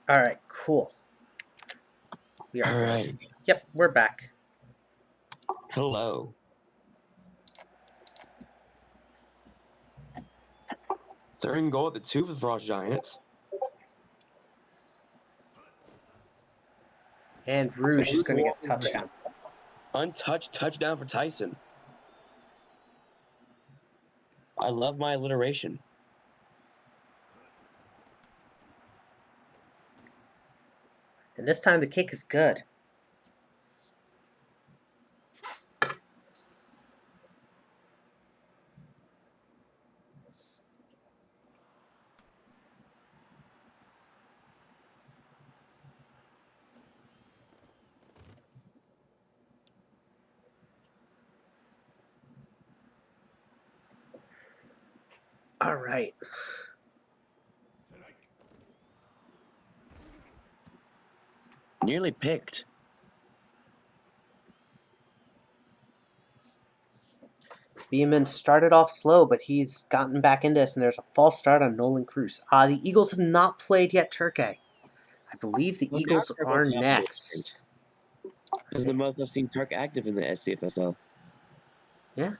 All right, cool. We are All good. right. Yep, we're back. Hello. Third and goal at the 2 for the Frost Giants. And Rouge is going to get a touchdown. Untouched touchdown for Tyson. I love my alliteration. And this time the kick is good. All right. Nearly picked. Beeman started off slow, but he's gotten back into this, and there's a false start on Nolan Cruz. The Eagles have not played yet, Turkey. I believe the Eagles are next. This is the most I've seen Turk active in the SCFSL. Yeah.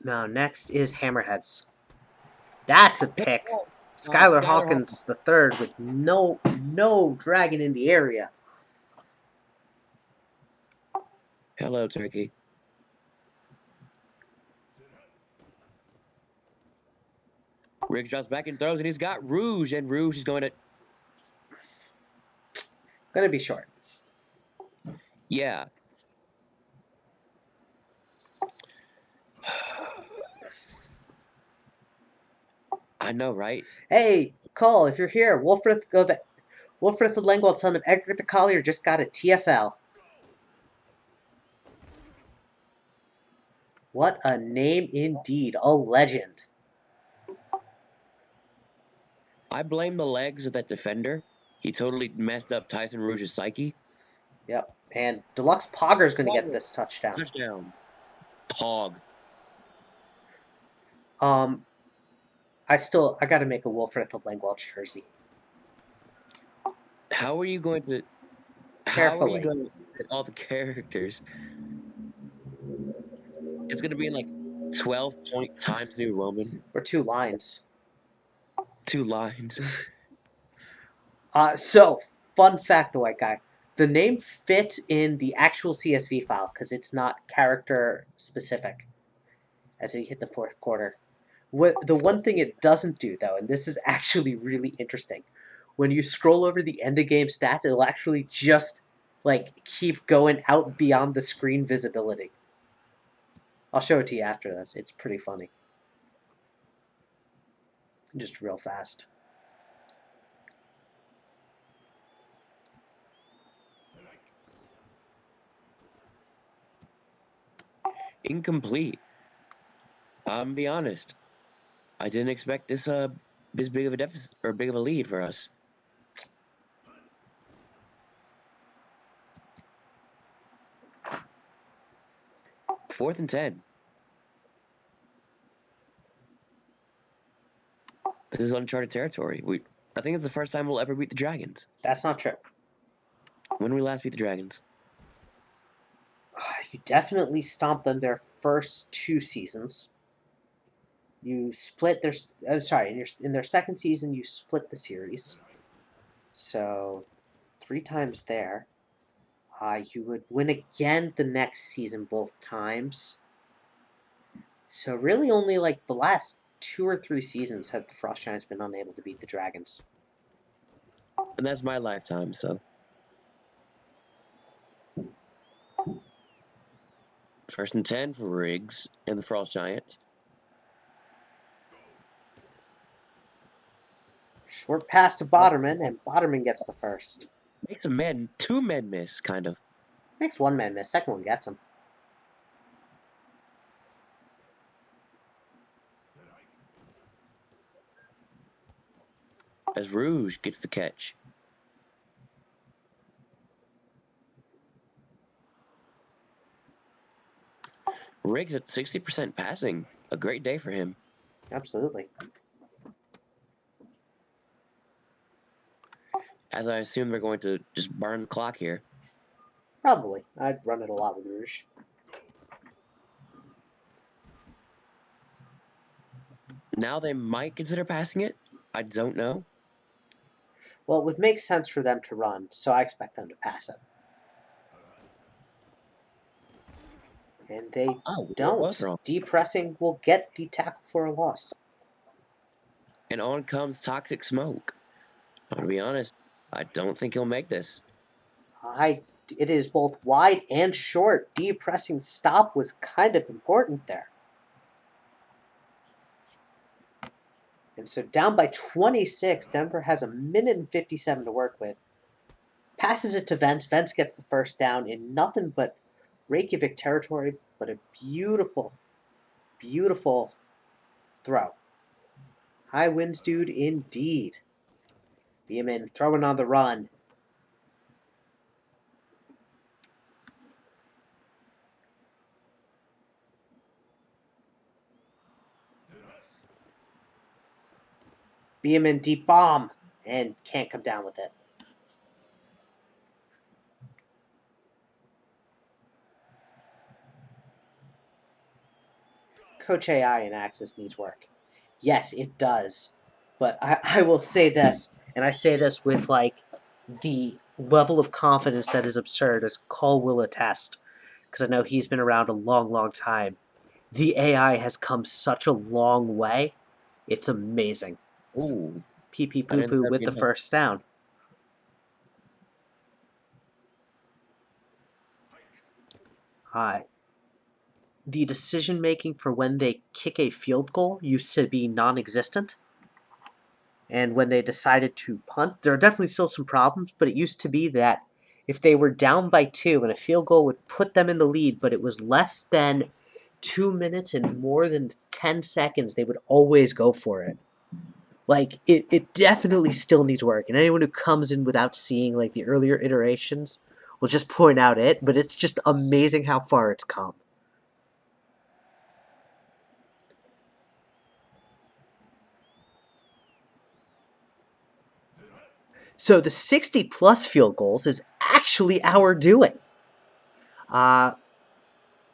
No, next is Hammerheads. That's a pick. Skylar Hawkins the third with no dragon in the area. Hello, Turkey. Riggs drops back and throws, and he's got Rouge, and Rouge is going to... Gonna be short. Yeah. I know, right? Hey, Cole, if you're here, Wolfrith the Lengwald, son of Edgar the Collier, just got a TFL. What a name indeed. A legend. I blame the legs of that defender. He totally messed up Tyson Rouge's psyche. Yep. And Deluxe Pogger's going to get this touchdown. Touchdown. Pog. I got to make a Wolfrith the Lengwald jersey. How are you going to... Carefully. How are you going to get all the characters? It's going to be in like 12 point Times New Roman. Or 2 lines. 2 lines. So, fun fact, the white guy. The name fits in the actual CSV file because it's not character specific as he hit the fourth quarter. The one thing it doesn't do, though, and this is actually really interesting, when you scroll over the end of game stats, it'll actually just like keep going out beyond the screen visibility. I'll show it to you after this. It's pretty funny. Just real fast. Incomplete. I'm gonna be honest. I didn't expect this big of a deficit or big of a lead for us. Fourth and 10. This is uncharted territory. I think it's the first time we'll ever beat the Dragons. That's not true. When did we last beat the Dragons? You definitely stomped them their first 2 seasons. You split their. In their second season, you split the series. So, 3 times there. You would win again the next season both times. So really only like the last 2 or 3 seasons have the Frost Giants been unable to beat the Dragons. And that's my lifetime, so. First and 10 for Riggs and the Frost Giants. Short pass to Boderman, and Boderman gets the first. Makes 2 men miss, kind of. Makes 1 man miss, second one gets him. As Rouge gets the catch. Riggs at 60% passing. A great day for him. Absolutely. as I assume they're going to just burn the clock here. Probably. I'd run it a lot with Rouge. Now they might consider passing it. I don't know. Well, it would make sense for them to run, so I expect them to pass it. And they Oh, we were both don't. wrong. Depressing will get the tackle for a loss. And on comes Toxic Smoke. I'm gonna be honest. I don't think he'll make this. It is both wide and short. Depressing stop was kind of important there. And so down by 26, Denver has a minute and 57 to work with. Passes it to Vence. Vence gets the first down in nothing but Reykjavik territory, but a beautiful, beautiful throw. High winds, dude, indeed. Beeman throwing on the run. Beeman deep bomb and can't come down with it. Coach AI in Axis needs work. Yes, it does. But I will say this, and I say this with like the level of confidence that is absurd, as Cole will attest, because I know he's been around a long, long time. The AI has come such a long way. It's amazing. Ooh, Pee pee that poo ended poo up with the being first down. Uh, the decision making for when they kick a field goal used to be non existent. And when they decided to punt, there are definitely still some problems, but it used to be that if they were down by 2 and a field goal would put them in the lead, but it was less than 2 minutes and more than 10 seconds, they would always go for it. Like, it definitely still needs work. And anyone who comes in without seeing, like, the earlier iterations will just point out it, but it's just amazing how far it's come. So the 60-plus field goals is actually our doing.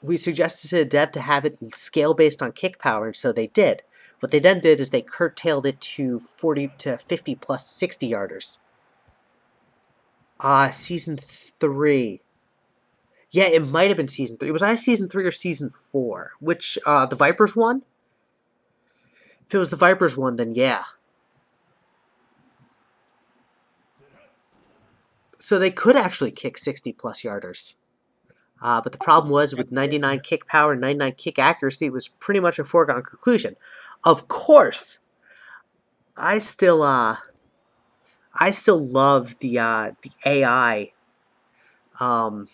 We suggested to Dev to have it scale based on kick power, and so they did. What they then did is they curtailed it to 40 to 50 plus 60 yarders. Season 3. Yeah, it might have been season 3. It was either season 3 or season 4. Which, the Vipers one? If it was the Vipers one, then yeah. So they could actually kick 60 plus yarders. But the problem was with 99 kick power and 99 kick accuracy, it was pretty much a foregone conclusion. Of course, I still love the AI. Um,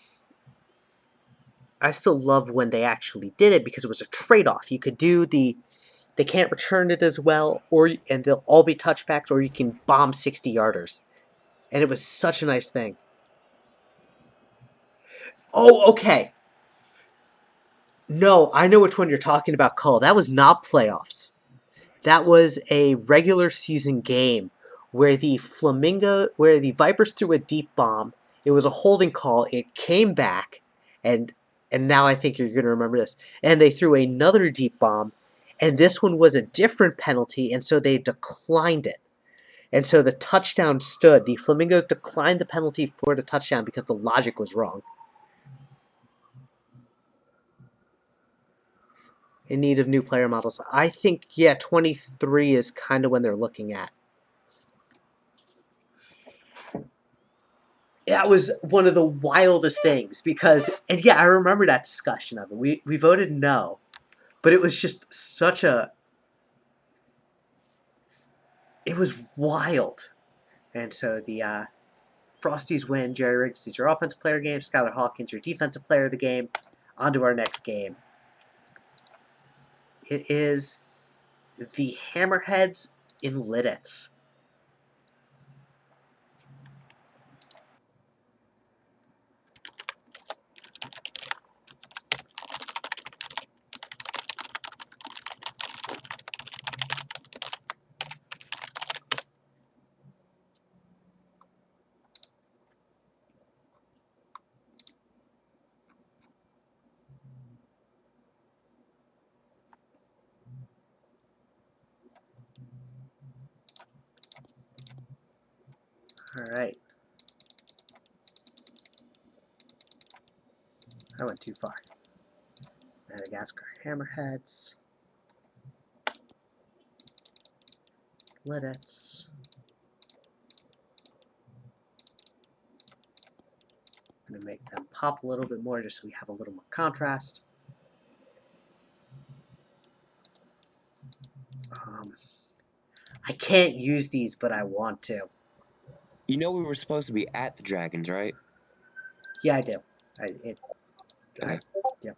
I still love when they actually did it because it was a trade-off. You could do they can't return it as well, and they'll all be touchbacks, or you can bomb 60 yarders, and it was such a nice thing. Oh, okay. No, I know which one you're talking about, Cole. That was not playoffs. That was a regular season game where where the Vipers threw a deep bomb. It was a holding call. It came back, and now I think you're going to remember this. And they threw another deep bomb, and this one was a different penalty, and so they declined it. And so the touchdown stood. The Flamingos declined the penalty for the touchdown because the logic was wrong. In need of new player models. I think, yeah, 23 is kind of when they're looking at. That was one of the wildest things because, and yeah, I remember that discussion of it. We voted no, but it was just such a, it was wild. And so the Frosties win. Jerry Riggs is your offensive player of the game. Skylar Hawkins your defensive player of the game. On to our next game. It is the Hammerheads in Lidditz. Alright. I went too far. Madagascar hammerheads. Liddits. I'm going to make them pop a little bit more just so we have a little more contrast. I can't use these, but I want to. You know we were supposed to be at the dragons, right? Yeah, I do. Okay. Yep.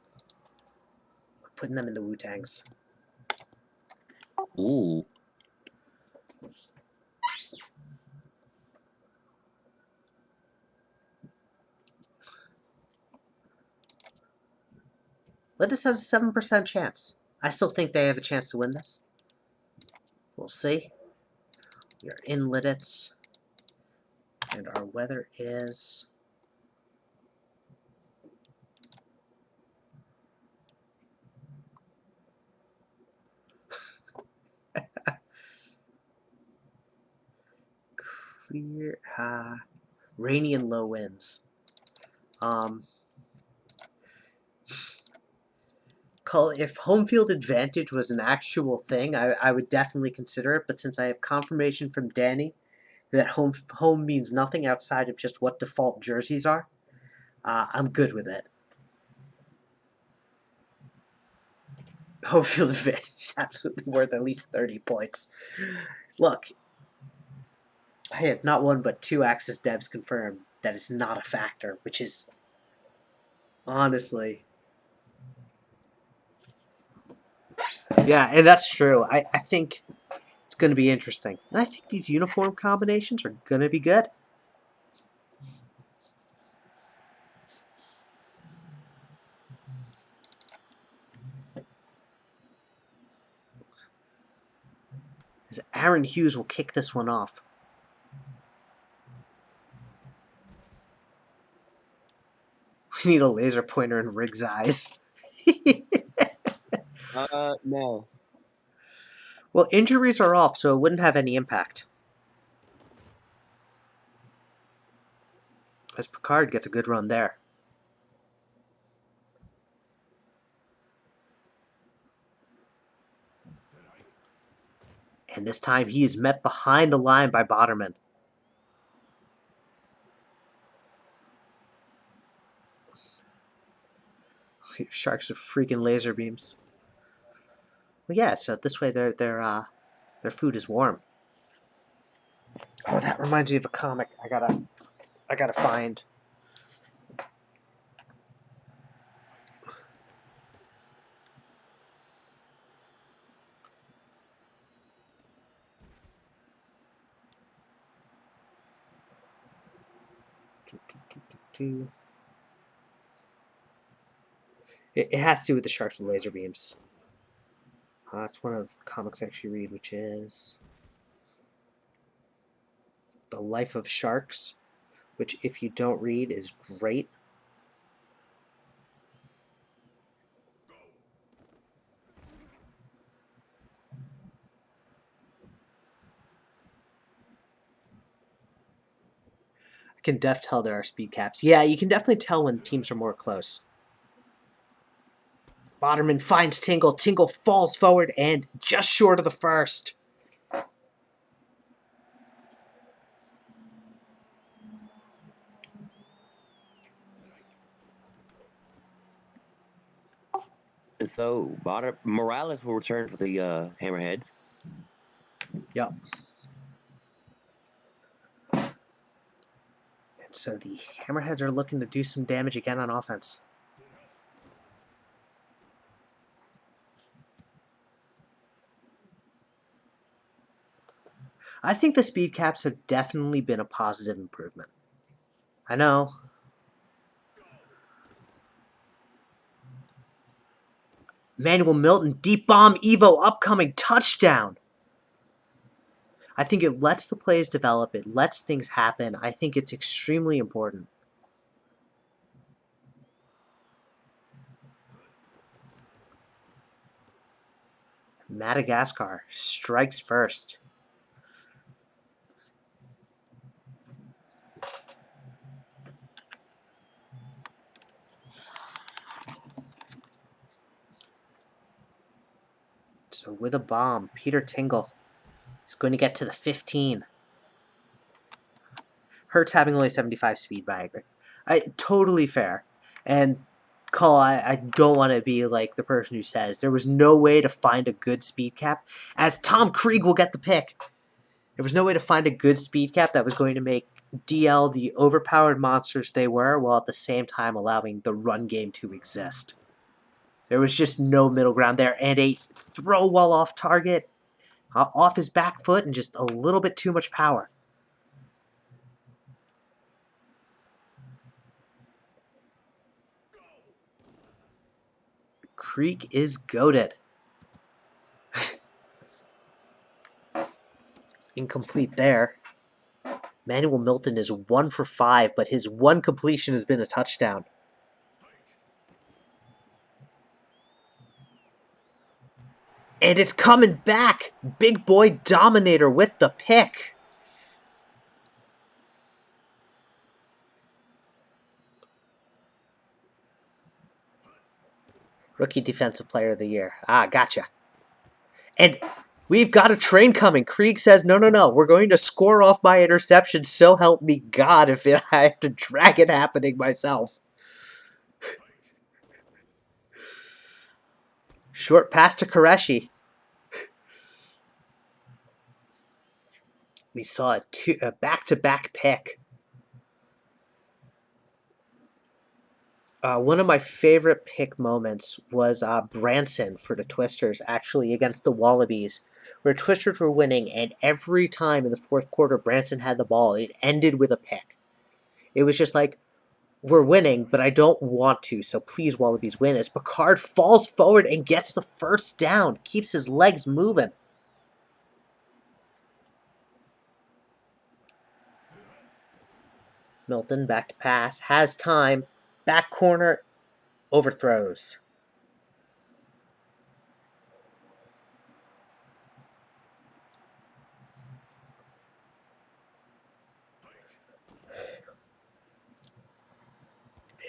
I'm putting them in the Wu-Tangs. Ooh. Lidditz has a 7% chance. I still think they have a chance to win this. We'll see. We are in Lidditz. And our weather is... clear, rainy and low winds. If home field advantage was an actual thing, I would definitely consider it. But since I have confirmation from Danny that home means nothing outside of just what default jerseys are, I'm good with it. Home field advantage is absolutely worth at least 30 points. Look, I had not one but two Axis devs confirm that it's not a factor, which is honestly... Yeah, and that's true. I think it's going to be interesting. And I think these uniform combinations are going to be good. As Aaron Hughes will kick this one off. We need a laser pointer in Riggs' eyes. No. Well, injuries are off, so it wouldn't have any impact. As Picard gets a good run there. And this time he is met behind the line by Boderman. Sharks with freaking laser beams. Well, yeah, so this way their food is warm. Oh, that reminds me of a comic I gotta find. It has to do with the sharks with laser beams. It's one of the comics I actually read, which is The Life of Sharks, which if you don't read is great. I can tell there are speed caps. Yeah, you can definitely tell when teams are more close. Boderman finds Tingle. Tingle falls forward and just short of the first. So Morales will return for the Hammerheads. Yep. And so the Hammerheads are looking to do some damage again on offense. I think the speed caps have definitely been a positive improvement. I know. Manuel Milton, deep bomb, Evo, upcoming, touchdown. I think it lets the plays develop. It lets things happen. I think it's extremely important. Madagascar strikes first. But with a bomb, Peter Tingle is going to get to the 15. Hurts having only 75 speed, but I agree. Totally fair. And Call, I don't want to be like the person who says there was no way to find a good speed cap, as Tom Krieg will get the pick. There was no way to find a good speed cap that was going to make DL the overpowered monsters they were, while at the same time allowing the run game to exist. There was just no middle ground there, and a throw while off target, off his back foot, and just a little bit too much power. Krieg is goated. Incomplete there. Manuel Milton is 1 for 5, but his one completion has been a touchdown. And it's coming back! Big Boy Dominator with the pick! Rookie Defensive Player of the Year. Ah, gotcha. And we've got a train coming. Krieg says, no, we're going to score off my interception, so help me God if I have to drag it happening myself. Short pass to Koreshi. We saw a back-to-back pick. One of my favorite pick moments was Branson for the Twisters, actually, against the Wallabies, where Twisters were winning, and every time in the fourth quarter Branson had the ball, it ended with a pick. It was just like, we're winning, but I don't want to, so please, Wallabies, win. As Picard falls forward and gets the first down, keeps his legs moving. Milton, back to pass, has time, back corner, overthrows.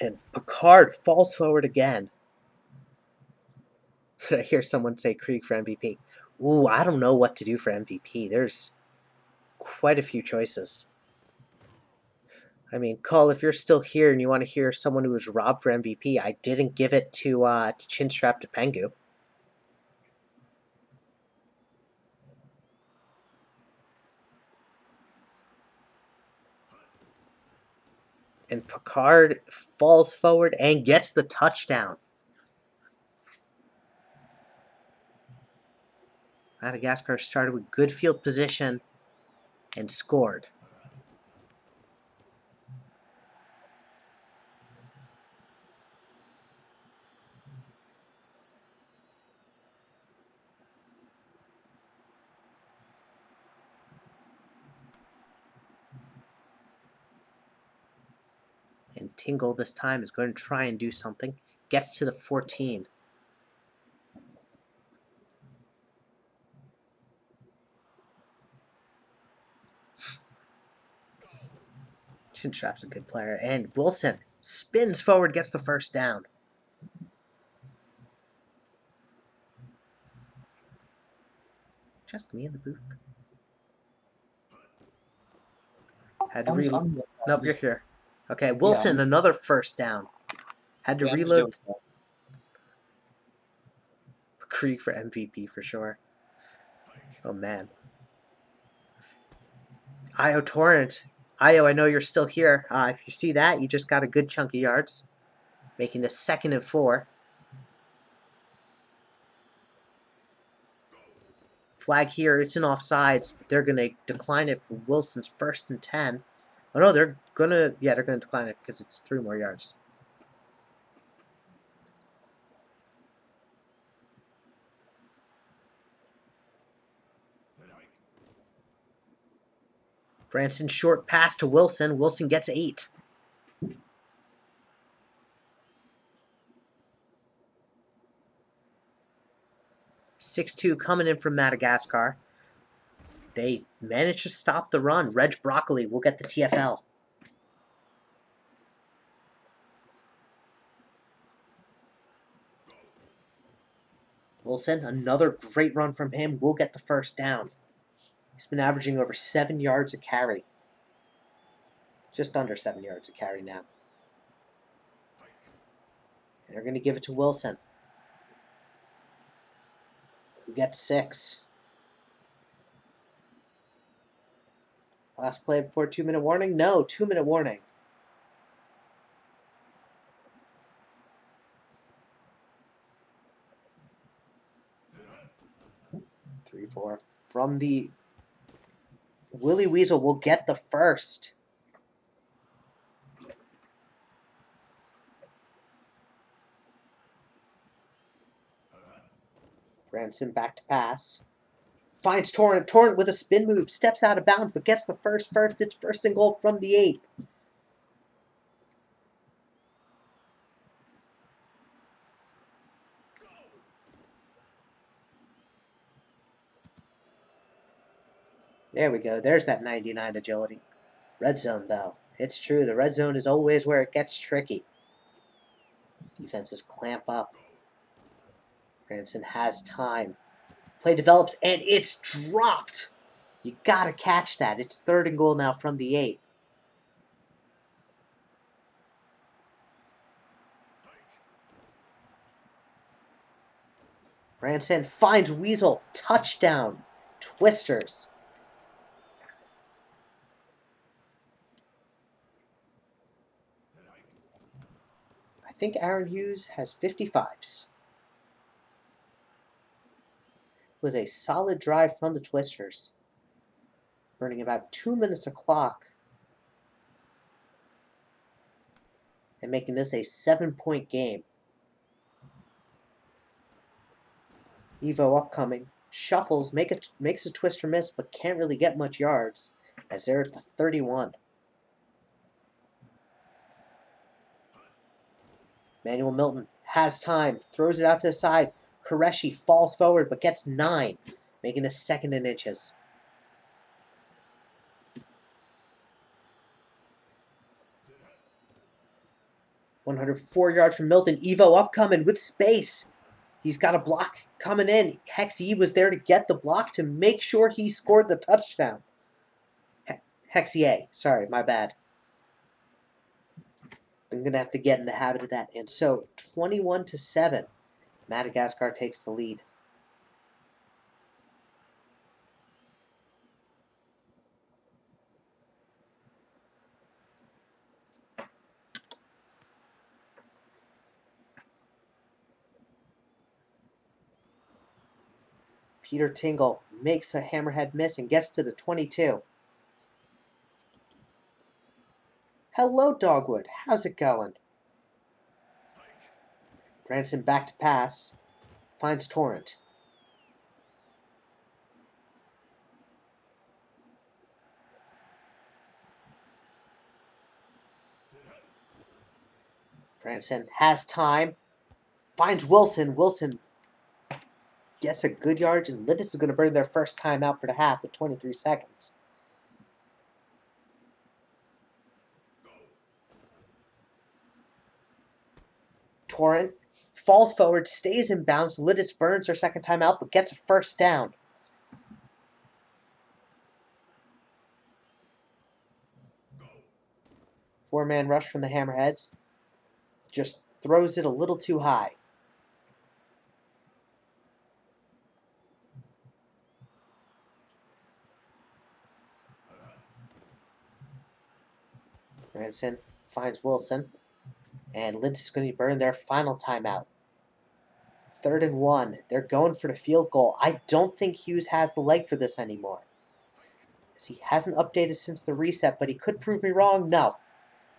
And Picard falls forward again. I hear someone say Krieg for MVP. Ooh, I don't know what to do for MVP. There's quite a few choices. I mean, Cole, if you're still here and you want to hear someone who was robbed for MVP, I didn't give it to Chinstrap to Pengu. And Picard falls forward and gets the touchdown. Madagascar started with good field position and scored. And Tingle this time is going to try and do something. Gets to the 14. Chinstrap's a good player. And Wilson spins forward, gets the first down. Just me in the booth. Had to reload. Nope, you're here. Okay, Wilson, yeah, another first down. Had to reload. Krieg for MVP for sure. Oh, man. Io Torrent. Io, I know you're still here. If you see that, you just got a good chunk of yards. Making this 2nd and 4. Flag here. It's in offsides, but they're going to decline it for Wilson's 1st and 10. Oh, no, they're going to... Yeah, they're going to decline it because it's 3 more yards. Branson short pass to Wilson. Wilson gets 8. (6-2) coming in from Madagascar. They managed to stop the run. Reg Broccoli will get the TFL. Wilson, another great run from him, will get the first down. He's been averaging over 7 yards a carry. Just under 7 yards a carry now. And they're going to give it to Wilson, who gets 6. Last play before 2-minute warning? No, 2-minute warning. 3-4 from the Willie Weasel will get the first. Branson back to pass. Finds Torrent. Torrent with a spin move. Steps out of bounds, but gets the first. It's first and goal from the 8. There we go. There's that 99 agility. Red zone, though. It's true. The red zone is always where it gets tricky. Defenses clamp up. Branson has time. Play develops, and it's dropped. You gotta catch that. It's 3rd and goal now from the 8. Branson finds Weasel. Touchdown. Twisters. I think Aaron Hughes has 55s. Was a solid drive from the Twisters, burning about 2 minutes of clock and making this a 7-point game. Evo upcoming, shuffles, makes a Twister miss, but can't really get much yards as they're at the 31. Manuel Milton has time, throws it out to the side. Qureshi falls forward but gets 9, making this 2nd and inches. .104 yards from Milton. Evo upcoming with space. He's got a block coming in. Hexie was there to get the block to make sure he scored the touchdown. Hexier, sorry, my bad. I'm going to have to get in the habit of that. And so, 21-7, Madagascar takes the lead. Peter Tingle makes a hammerhead miss and gets to the 22. Hello, Dogwood. How's it going? Branson back to pass. Finds Torrent. Branson has time. Finds Wilson. Wilson gets a good yard, and Littis is going to burn their first time out for the half with 23 seconds. Torrent falls forward, stays in bounds. Littis burns their second time out, but gets a first down. Four-man rush from the Hammerheads. Just throws it a little too high. Branson finds Wilson. And Littis is going to burn their final timeout. 3rd and 1. They're going for the field goal. I don't think Hughes has the leg for this anymore, as he hasn't updated since the reset, but he could prove me wrong. No.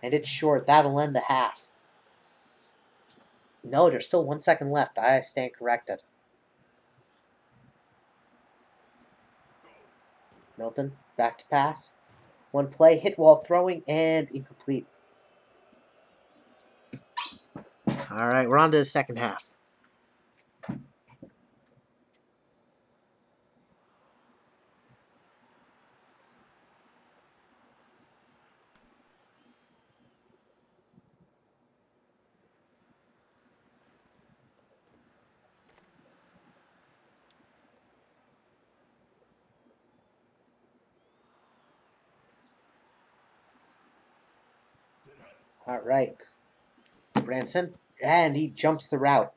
And it's short. That'll end the half. No, there's still 1 second left. I stand corrected. Milton, back to pass. One play, hit while throwing, and incomplete. All right, we're on to the second half. All right. Branson. And he jumps the route.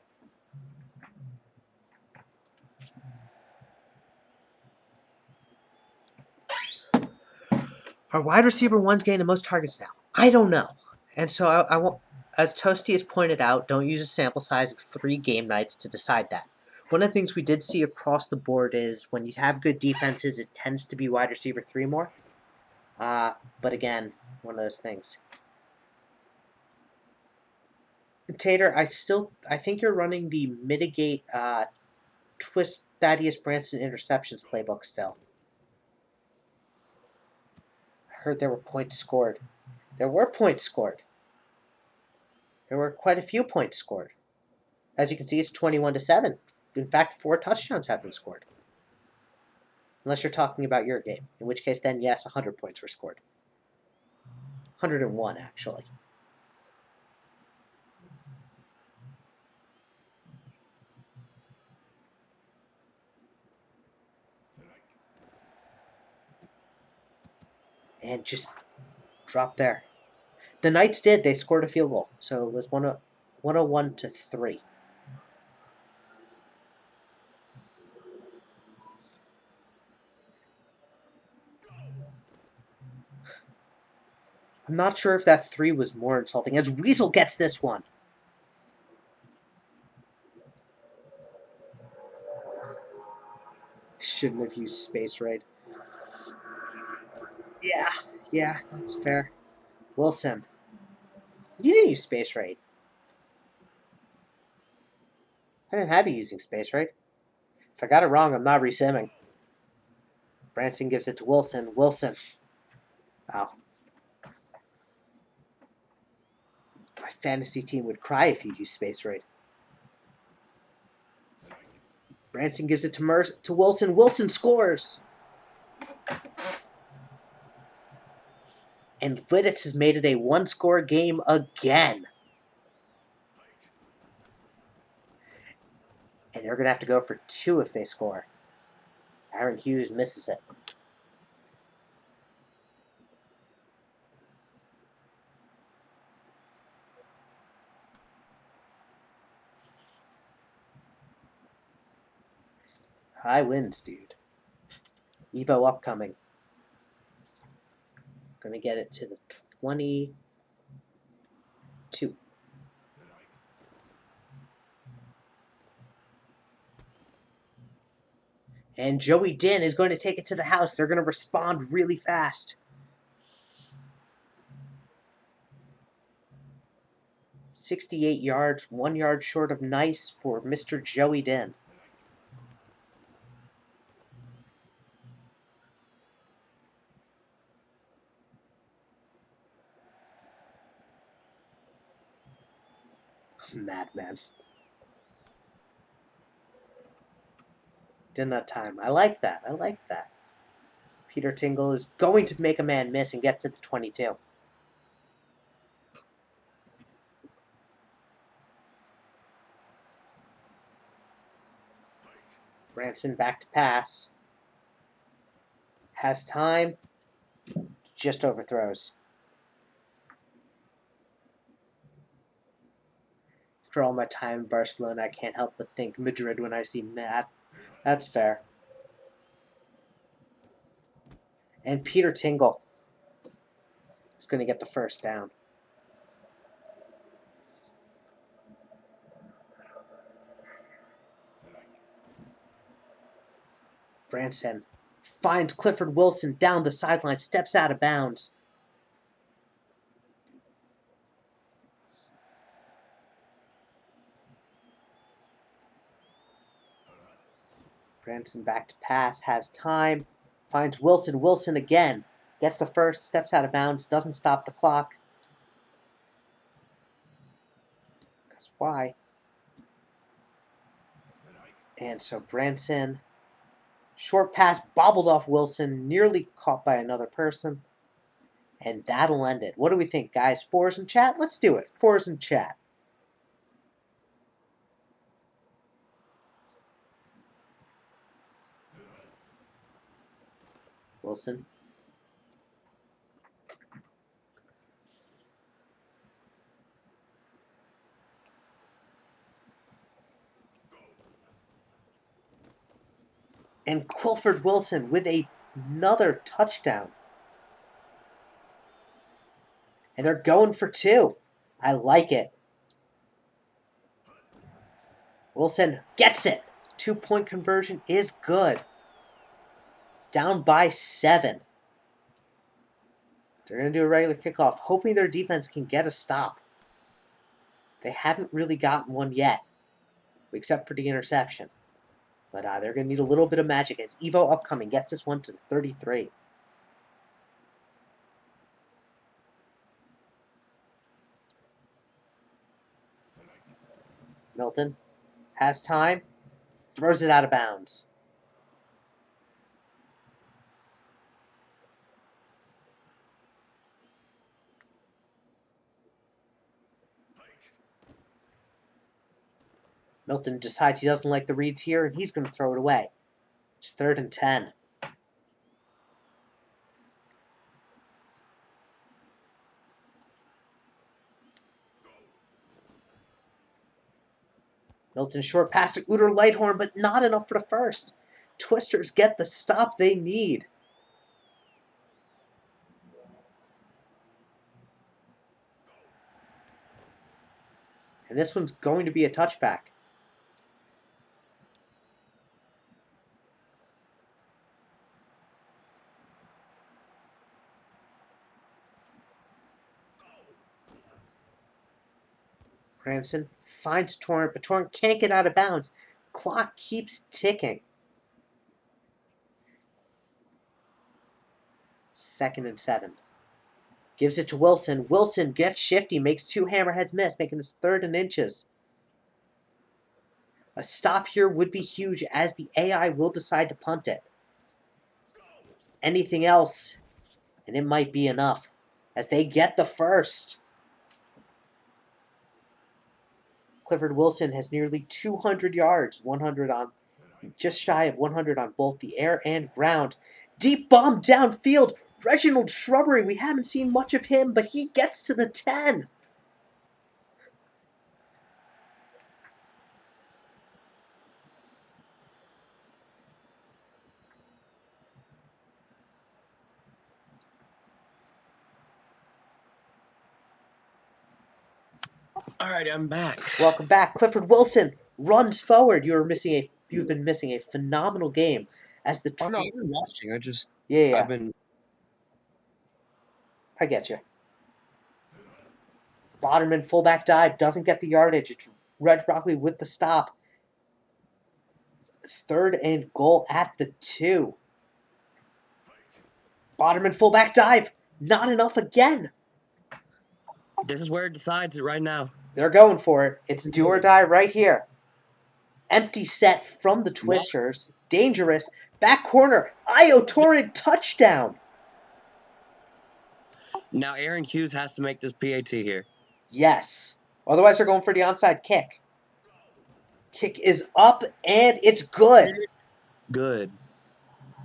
Our wide receiver one's getting the most targets now. I don't know. And so I won't, as Toasty has pointed out, don't use a sample size of 3 game nights to decide that. One of the things we did see across the board is when you have good defenses, it tends to be wide receiver 3 more. But again, one of those things. Tater, I think you're running the mitigate twist Thaddeus Branson interceptions playbook still. I heard there were points scored. There were points scored. There were quite a few points scored. As you can see, it's 21-7. In fact, 4 touchdowns have been scored. Unless you're talking about your game, in which case then yes, 100 points were scored. 101 actually. And just drop there. The Knights did. They scored a field goal. So it was 101-3. I'm not sure if that 3 was more insulting, as Weasel gets this one. Shouldn't have used Space Raid. Yeah, that's fair. Wilson. You didn't use Space Raid. I didn't have you using Space Raid. If I got it wrong, I'm not resimming. Branson gives it to Wilson. Wilson. Wow. My fantasy team would cry if you used Space Raid. Branson gives it to Wilson. Wilson scores! And Vittitz has made it a 1-score game again. And they're going to have to go for 2 if they score. Aaron Hughes misses it. High winds, dude. Evo upcoming. It's going to get it to the 22. And Joey Din is going to take it to the house. They're going to respond really fast. 68 yards, 1 yard short of nice for Mr. Joey Din. Madman. Didn't have time. I like that. I like that. Peter Tingle is going to make a man miss and get to the 22. Branson back to pass. Has time. Just overthrows. After all my time in Barcelona, I can't help but think Madrid when I see Matt. That's fair. And Peter Tingle is going to get the first down. Branson finds Clifford Wilson down the sideline, steps out of bounds. Branson back to pass, has time, finds Wilson. Wilson again gets the first, steps out of bounds, doesn't stop the clock. Because why? And so Branson, short pass bobbled off Wilson, nearly caught by another person. And that'll end it. What do we think, guys? 4s in chat? Let's do it. 4s in chat. Wilson. And Clifford Wilson with another touchdown. And they're going for 2. I like it. Wilson gets it. 2-point conversion is good. Down by 7. They're going to do a regular kickoff, hoping their defense can get a stop. They haven't really gotten one yet, except for the interception. But they're going to need a little bit of magic as Evo Upcoming gets this one to the 33. Milton has time, throws it out of bounds. Milton decides he doesn't like the reads here, and he's going to throw it away. It's 3rd and 10. Milton short pass to Uter Lighthorn, but not enough for the first. Twisters get the stop they need. And this one's going to be a touchback. Cranston finds Torrent, but Torrent can't get out of bounds. Clock keeps ticking. 2nd and 7. Gives it to Wilson. Wilson gets shifty, makes 2 hammerheads miss, making this 3rd and inches. A stop here would be huge as the AI will decide to punt it. Anything else, and it might be enough as they get the first. Clifford Wilson has nearly 200 yards, 100 on, just shy of 100 on both the air and ground. Deep bomb downfield. Reginald Shrubbery, we haven't seen much of him, but he gets to the 10. All right, I'm back. Welcome back. Clifford Wilson runs forward. You've been missing a phenomenal game as the. Oh no, I've been watching. Yeah. I've been. I get you. Boderman fullback dive doesn't get the yardage. It's Reg Broccoli with the stop. 3rd and goal at the 2. Boderman fullback dive. Not enough again. This is where it decides it right now. They're going for it. It's do or die right here. Empty set from the Twisters. Dangerous. Back corner. Io Torrent touchdown. Now Aaron Hughes has to make this PAT here. Yes. Otherwise, they're going for the onside kick. Kick is up, and it's good. Good.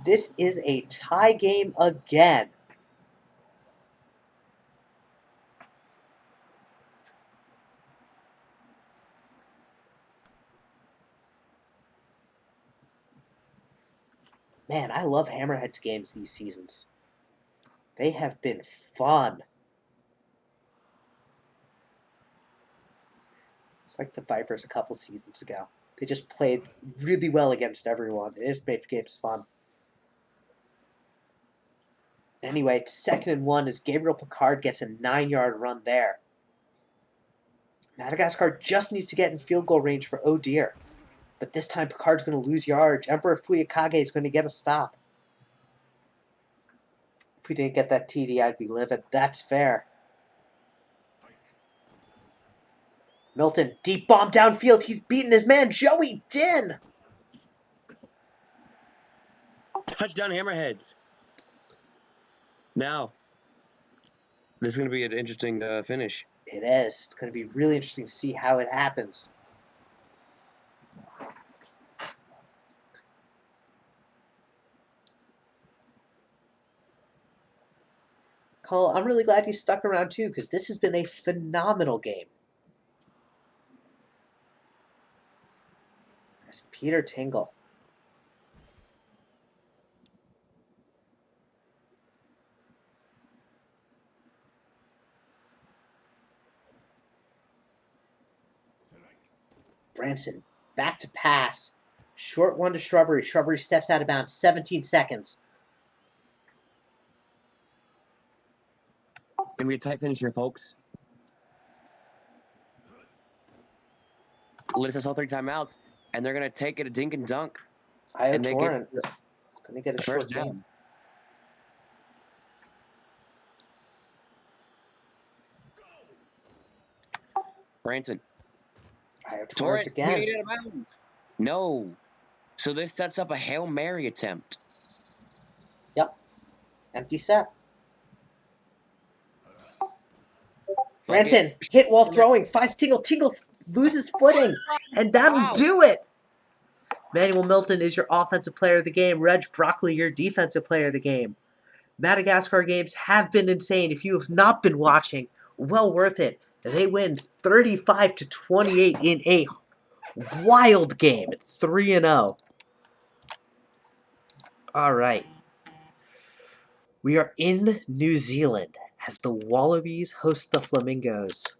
This is a tie game again. Man, I love Hammerhead's games these seasons. They have been fun. It's like the Vipers a couple seasons ago. They just played really well against everyone. It just made games fun. Anyway, it's 2nd and 1 as Gabriel Picard gets a 9-yard run there. Madagascar just needs to get in field goal range for oh dear. But this time Picard's going to lose yards. Emperor Fuyakage is going to get a stop. If we didn't get that TD, I'd be livid. That's fair. Milton, deep bomb downfield. He's beaten his man, Joey Din. Touchdown Hammerheads. Now, this is going to be an interesting finish. It is. It's going to be really interesting to see how it happens. Cole, I'm really glad you stuck around too, because this has been a phenomenal game. As Peter Tingle Branson back to pass. Short one to Shrubbery. Shrubbery steps out of bounds. 17 seconds. Gonna be a tight finish here, folks. Liz us all 3 timeouts, and they're gonna take it a dink and dunk, Io and they get Torrent is going to get a the short first game. down. Branson. Io Torrent Torrent again. made it out of bounds. No. So this sets up a Hail Mary attempt. Yep. Empty set. Branson hit while throwing. Finds Tingle. Tingle loses footing. And that'll do it. Manuel Milton is your offensive player of the game. Reg Broccoli, your defensive player of the game. Madagascar games have been insane. If you have not been watching, well worth it. They win 35-28 in a wild game at 3-0. All right. We are in New Zealand as the Wallabies host the Flamingos.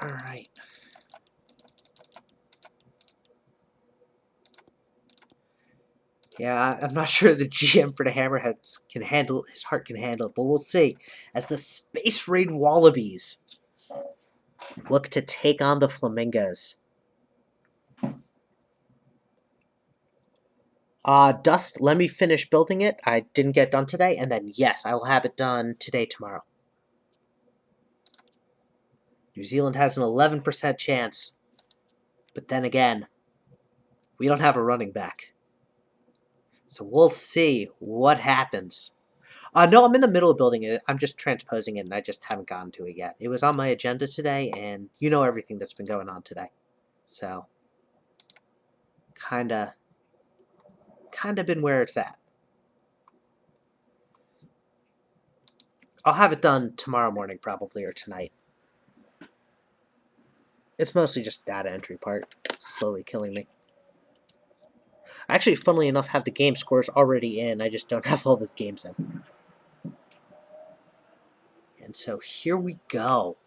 All right. Yeah, I'm not sure the GM for the Hammerheads can handle, his heart can handle it, but we'll see. As the Space Raid Wallabies look to take on the Flamingos. Dust, let me finish building it. I didn't get done today, and then yes, I will have it done today, tomorrow. New Zealand has an 11% chance, but then again, we don't have a running back. So we'll see what happens. No, I'm in the middle of building it. I'm just transposing it, and I just haven't gotten to it yet. It was on my agenda today, and you know everything that's been going on today. So, kinda been where it's at. I'll have it done tomorrow morning, probably, or tonight. It's mostly just data entry part. It's slowly killing me. I actually, funnily enough, have the game scores already in. I just don't have all the games in. And so here we go.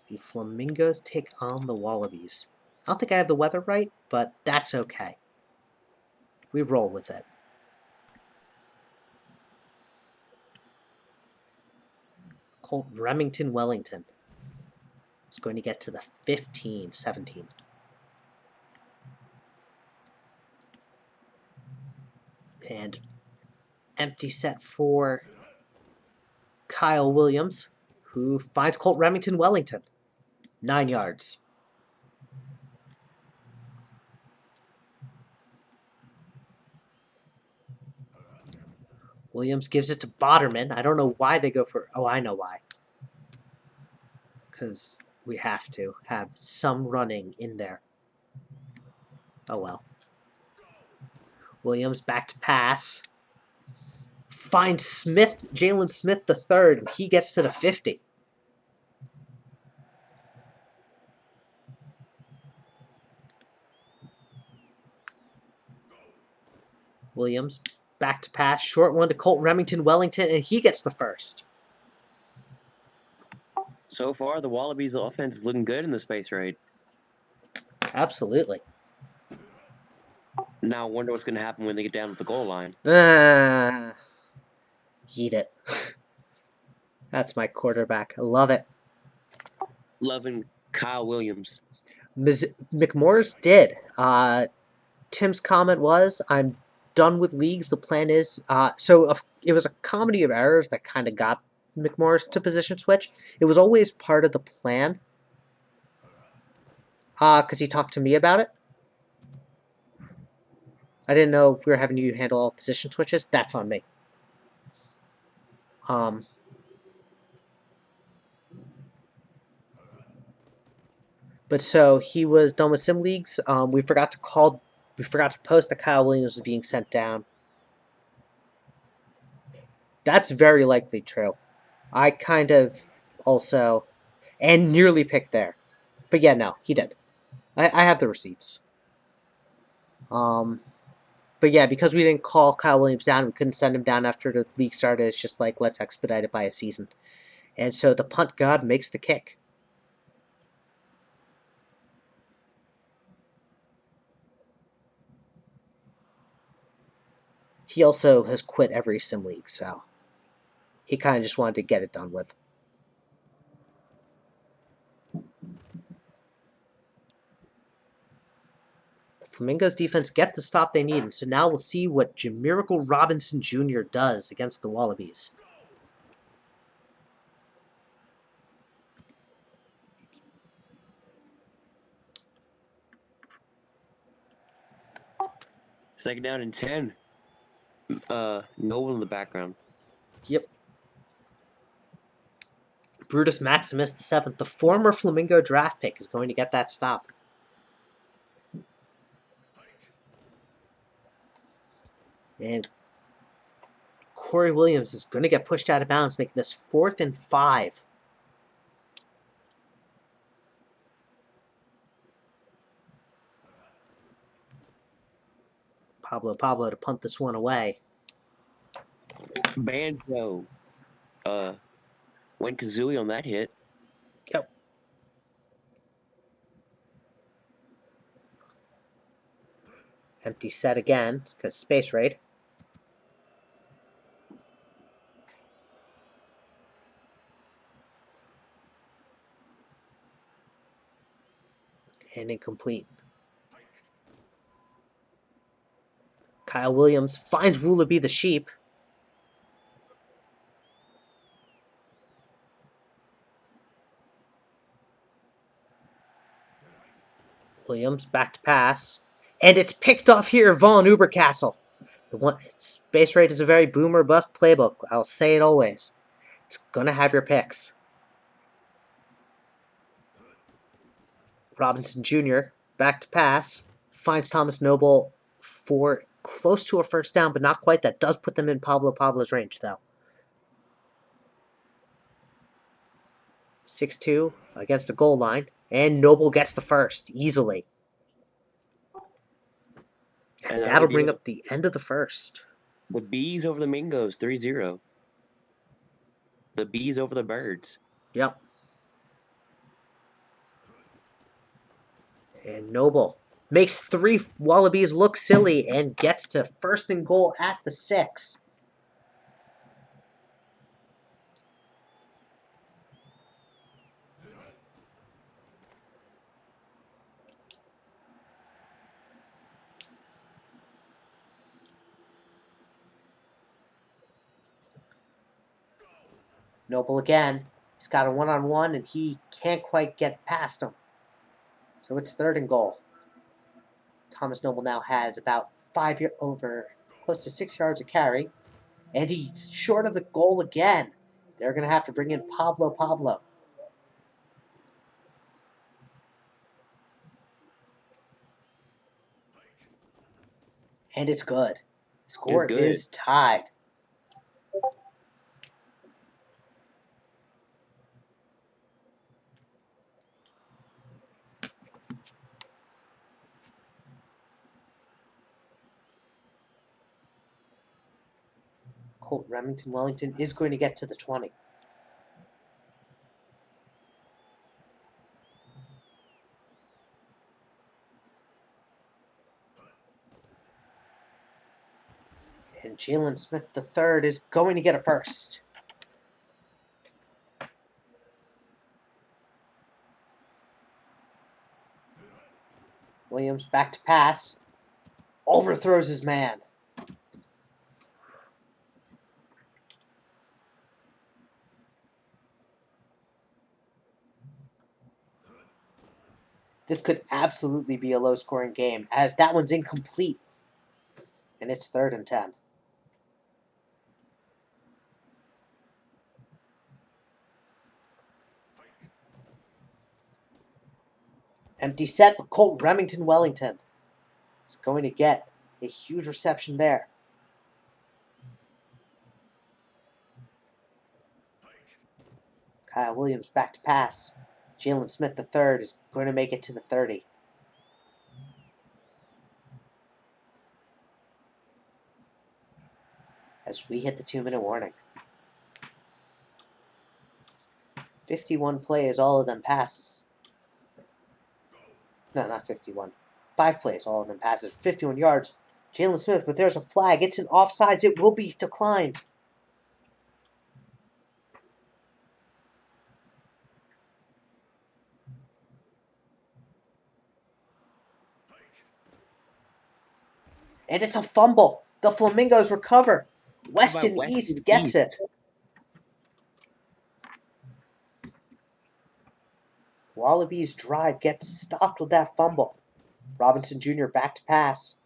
The Flamingos take on the Wallabies. I don't think I have the weather right, but that's okay. We roll with it. Colt Remington Wellington is going to get to the 15-17. And empty set for Kyle Williams, who finds Colt Remington Wellington. 9 yards. Williams gives it to Boderman. I don't know why they go for... Oh, I know why. Because we have to have some running in there. Oh, well. Williams back to pass. Finds Smith, Jalen Smith the third. He gets to the 50. Williams back to pass. Short one to Colt Remington Wellington, and he gets the first. So far, the Wallabies' offense is looking good in the Space Raid. Absolutely. Now I wonder what's going to happen when they get down to the goal line. Eat it. That's my quarterback. I love it. Loving Kyle Williams. McMorris did. Tim's comment was, I'm done with leagues. The plan is... it was a comedy of errors that kind of got McMorris to position switch. It was always part of the plan. Because he talked to me about it. I didn't know we were having you handle all position switches. That's on me. But so he was done with sim leagues. We forgot to post that Kyle Williams was being sent down. That's very likely true. I kind of also, and nearly picked there. But yeah, no, he did. I have the receipts. But yeah, because we didn't call Kyle Williams down, we couldn't send him down after the league started. It's just like, let's expedite it by a season. And so the punt god makes the kick. He also has quit every sim league, so he kind of just wanted to get it done with. The Flamingos defense get the stop they need, and so now we'll see what Jamiracle Robinson Jr. does against the Wallabies. Second down and 10. Noble in the background. Yep. Brutus Maximus the 7th, the former Flamingo draft pick, is going to get that stop. And Corey Williams is going to get pushed out of bounds, making this 4th and 5. Pablo to punt this one away. Banjo. Went Kazooie on that hit. Yep. Empty set again, because space raid. And incomplete. Kyle Williams finds Woolaby the sheep. Williams back to pass. And it's picked off here, Von Ubercastle. Space raid is a very boomer bust playbook. I'll say it always. It's gonna have your picks. Robinson Jr. back to pass. Finds Thomas Noble for close to a first down, but not quite. That does put them in Pablo's range, though. 6-2 against the goal line. And Noble gets the first, easily. And that'll bring up the end of the first. The Bees over the Mingos, 3-0. The Bees over the Birds. Yep. And Noble makes 3 Wallabies look silly and gets to 1st and goal at the 6. Noble again. He's got a one-on-one, and he can't quite get past him. So it's 3rd and goal. Thomas Noble now has about close to 6 yards of carry. And he's short of the goal again. They're going to have to bring in Pablo. And it's good. Score is tied. Colt Remington Wellington is going to get to the 20. And Jalen Smith III is going to get a first. Williams back to pass. Overthrows his man. This could absolutely be a low-scoring game, as that one's incomplete. And it's 3rd and 10. Empty set, but Colt Remington Wellington is going to get a huge reception there. Kyle Williams back to pass. Jalen Smith III is going to make it to the 30. As we hit the 2-minute warning. 51 plays, all of them passes. No, not 51. 5 plays, all of them passes. 51 yards. Jalen Smith, but there's a flag. It's an offsides. It will be declined. And it's a fumble. The Flamingos recover. Weston East gets it. Wallabies drive gets stopped with that fumble. Robinson Jr. back to pass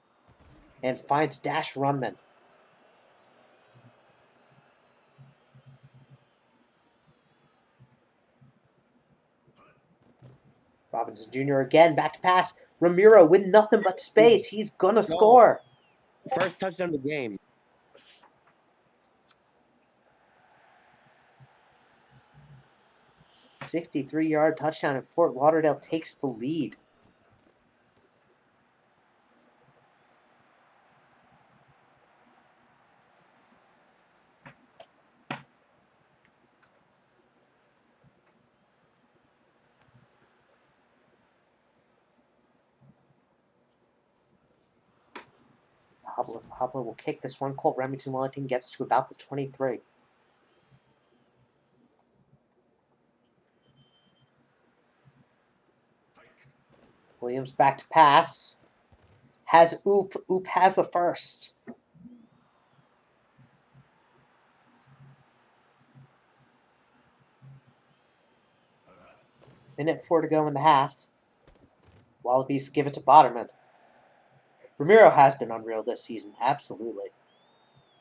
and finds Dash Runman. Robinson Jr. again back to pass. Ramiro with nothing but space. He's gonna score. First touchdown of the game. "63-yard touchdown, and Fort Lauderdale takes the lead. Pablo will kick this one. Colt Remington Wellington gets to about the 23. Williams back to pass. Has Oop. Oop has the first. Minute 4 to go in the half. Wallabies give it to Boderman. Ramiro has been unreal this season, absolutely.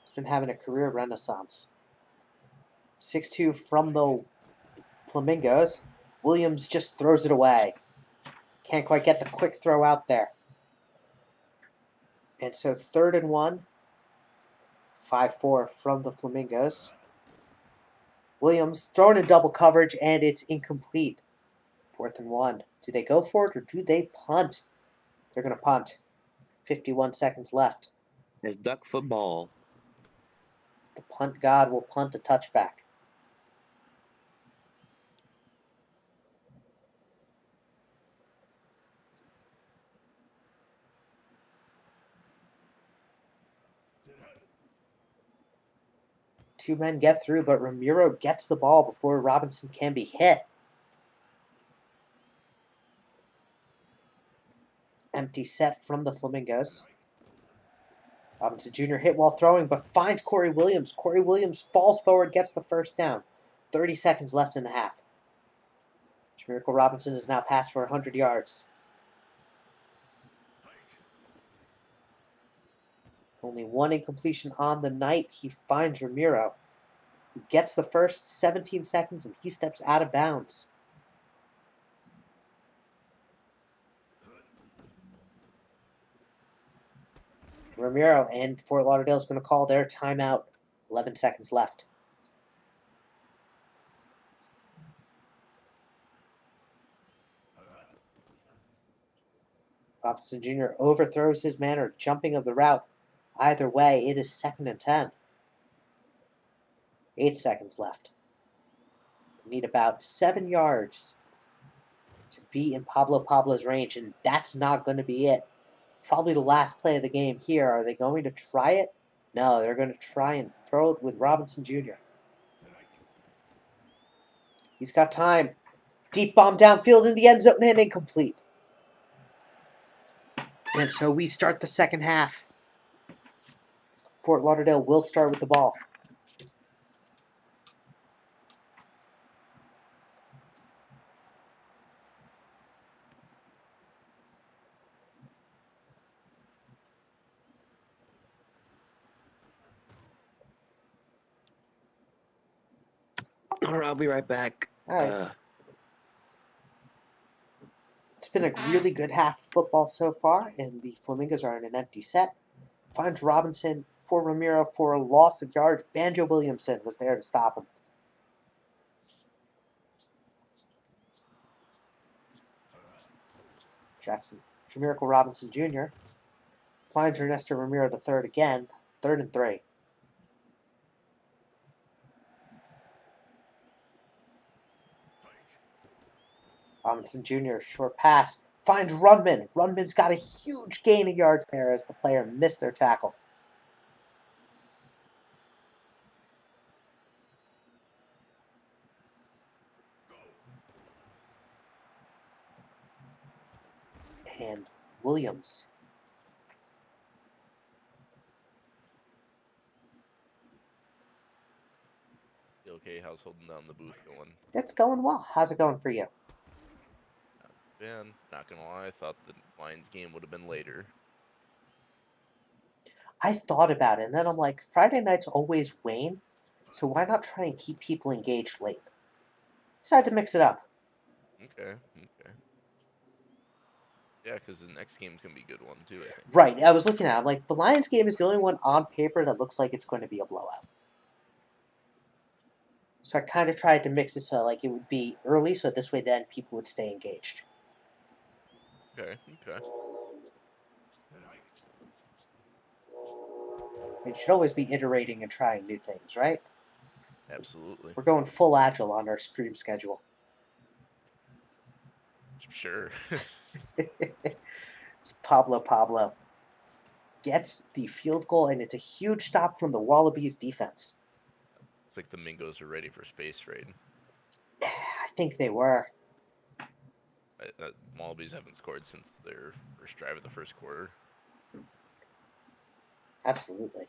He's been having a career renaissance. 6-2 from the Flamingos. Williams just throws it away. Can't quite get the quick throw out there. And so 3rd and 1. 5-4 from the Flamingos. Williams thrown in double coverage, and it's incomplete. 4th and 1. Do they go for it, or do they punt? They're going to punt. 51 seconds left. It's duck football. The punt god will punt a touchback. Two men get through, but Ramiro gets the ball before Robinson can be hit. Empty set from the Flamingos. Robinson Jr. hit while throwing, but finds Corey Williams. Corey Williams falls forward, gets the first down. 30 seconds left in the half. Miracle Robinson has now passed for 100 yards. Only one incompletion on the night. He finds Ramiro, who gets the first 17 seconds, and he steps out of bounds. Ramiro and Fort Lauderdale is going to call their timeout. 11 seconds left. Robinson Jr. overthrows his man, or jumping of the route. Either way, it is 2nd and 10. 8 seconds left. They need about 7 yards to be in Pablo's range, and that's not going to be it. Probably the last play of the game here. Are they going to try it? No, they're going to try and throw it with Robinson Jr. He's got time. Deep bomb downfield in the end zone and incomplete. And so we start the second half. Fort Lauderdale will start with the ball. All right, I'll be right back. All right. It's been a really good half of football so far, and the Flamingos are in an empty set. Finds Robinson for Ramiro for a loss of yards. Banjo Williamson was there to stop him. Jackson. Jamirical Robinson Jr. finds Ernesto Ramiro the third again. 3rd and 3. Robinson Jr. short pass. Finds Rundman. Rundman's got a huge gain of yards there as the player missed their tackle. And Williams. Okay, how's holding down the booth going? It's going well. How's it going for you? Man, not gonna lie, I thought the Lions game would have been later. I thought about it, and then I'm like, Friday nights always wane, so why not try and keep people engaged late? Decided to mix it up. Okay. Yeah, because the next game's gonna be a good one too, I think. Right, I was looking at it. I'm like, the Lions game is the only one on paper that looks like it's going to be a blowout. So I kind of tried to mix it so like it would be early, so this way then people would stay engaged. Okay. You should always be iterating and trying new things, right? Absolutely. We're going full agile on our stream schedule. Sure. It's Pablo gets the field goal, and it's a huge stop from the Wallabies defense. It's like the Mingos are ready for space raid. I think they were. Wallabies haven't scored since their first drive of the first quarter. Absolutely.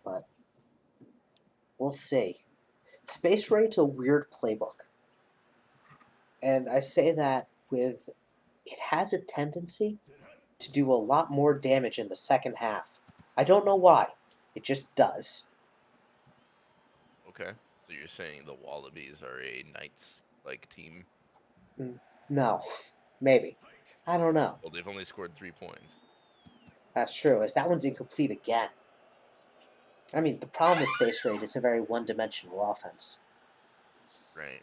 But we'll see. Space Raid's a weird playbook. And I say that with it has a tendency to do a lot more damage in the second half. I don't know why. It just does. Okay. So you're saying the Wallabies are a Knights-like team? No. Maybe. I don't know. Well, they've only scored 3 points. That's true, as that one's incomplete again. I mean, the problem with Space Raid, it's a very one-dimensional offense. Right.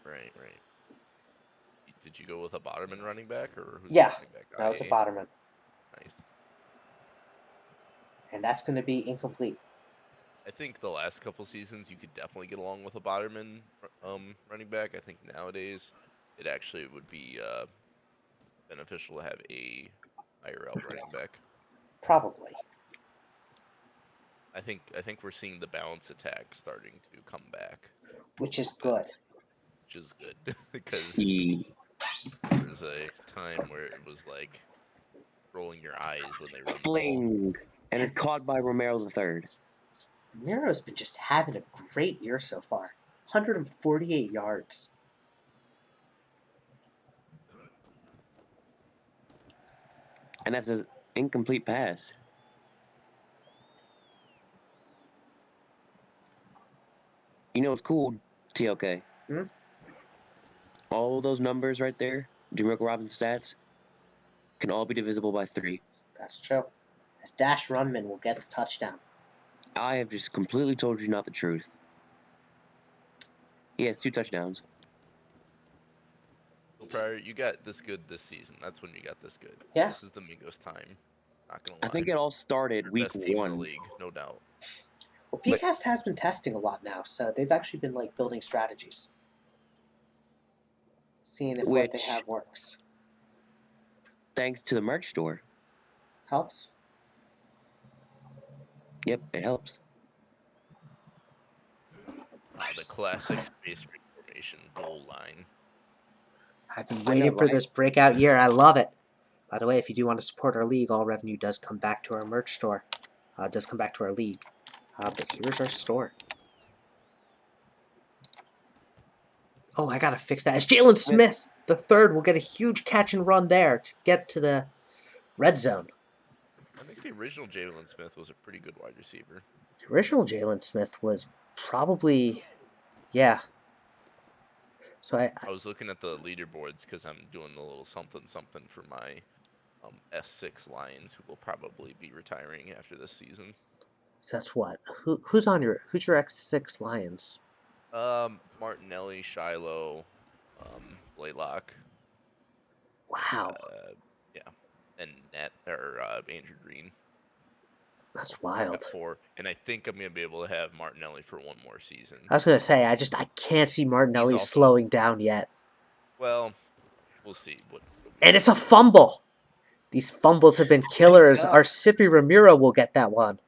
Did you go with a Botterman running back, or who's Yeah. the running back? No, it's a Botterman. Nice. And that's going to be incomplete. I think the last couple seasons you could definitely get along with a Botterman running back. I think nowadays it actually would be beneficial to have a higher out running back. Probably. I think we're seeing the balance attack starting to come back, Which is good. which is good because E. there's a time where it was like rolling your eyes when they run the ball. Fling. And it's caught by Romero the third. Miro's been just having a great year so far. 148 yards. And that's an incomplete pass. You know what's cool, TLK? Hmm? All those numbers right there, Jamaica Robbins stats, can all be divisible by 3. That's true. As Dash Runman will get the touchdown. I have just completely told you not the truth. He has 2 touchdowns. So Pryor, you got this good this season. That's when you got this good. Yeah. This is the Mingos time. Not gonna lie. I think it all started They're week best team in 1. the league, no doubt. Well, PCAST has been testing a lot now, so they've actually been like building strategies. Seeing if what they Which- have works. Thanks to the merch store. Helps. Yep, it helps. The classic space formation goal line. I've been I waiting know, for right? this breakout year. I love it. By the way, if you do want to support our league, all revenue does come back to our merch store. Does come back to our league. But here's our store. Oh, I gotta fix that. As Jalen Smith, the third, will get a huge catch and run there to get to the red zone. I think the original Jalen Smith was a pretty good wide receiver. The original Jalen Smith was probably, yeah. So I was looking at the leaderboards because I'm doing a little something for my S6 Lions, who will probably be retiring after this season. so that's what. Who's your X6 Lions? Martinelli, Shiloh, Blaylock, Wow, yeah, and Net or Andrew Green. that's Got wild. 4, and I think I'm gonna be able to have Martinelli for one more season. I was gonna say I can't see He's Martinelli also slowing down yet. well, we'll see what we And can it's a do. fumble. These fumbles have been killers. God. Our Sippy Ramiro will get that one.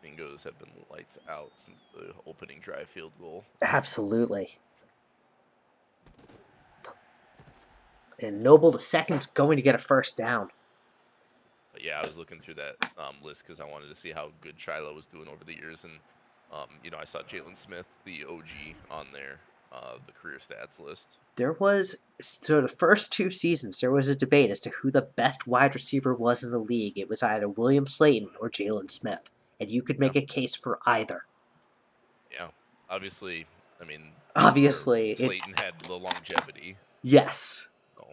Bingos have been lights out since the opening drive field goal. Absolutely. And Noble the second's going to get a first down. But yeah, I was looking through that list because I wanted to see how good Shiloh was doing over the years, and I saw Jalen Smith, the OG, on there, the career stats list. So the first 2 seasons, there was a debate as to who the best wide receiver was in the league. It was either William Slayton or Jalen Smith, and you could make a case for either. Yeah, obviously, I mean, Obviously, Slayton had the longevity. yes. So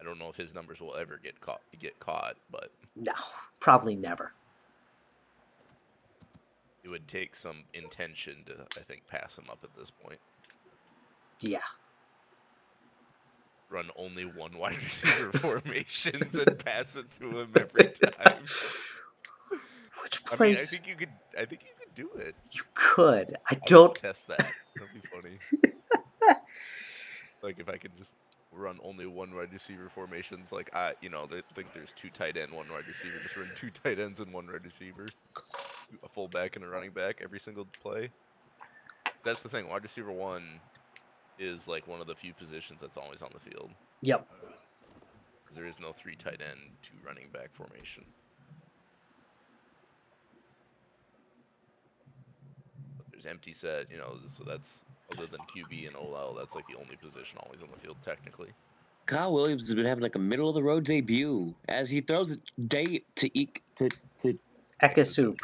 I don't know if his numbers will ever get caught, but No, probably never. it would take some intention to, I think, pass him up at this point. Yeah. Run only one wide receiver formations and pass it to him every time. Which I mean, place I think you could do it. you could? I I would don't. test that. That'd be funny. Like if I could just run only one wide receiver formations, like they think there's 2 tight end, 1 wide receiver. Just run 2 tight ends and 1 wide receiver, a fullback and a running back every single play. That's the thing. Wide receiver 1 is like one of the few positions that's always on the field Yep. because there is no 3 tight end, 2 running back formation. But there's empty set, so that's other than QB and OL, that's like the only position always on the field technically. Kyle Williams has been having like a middle of the road debut as he throws it to Eka soup.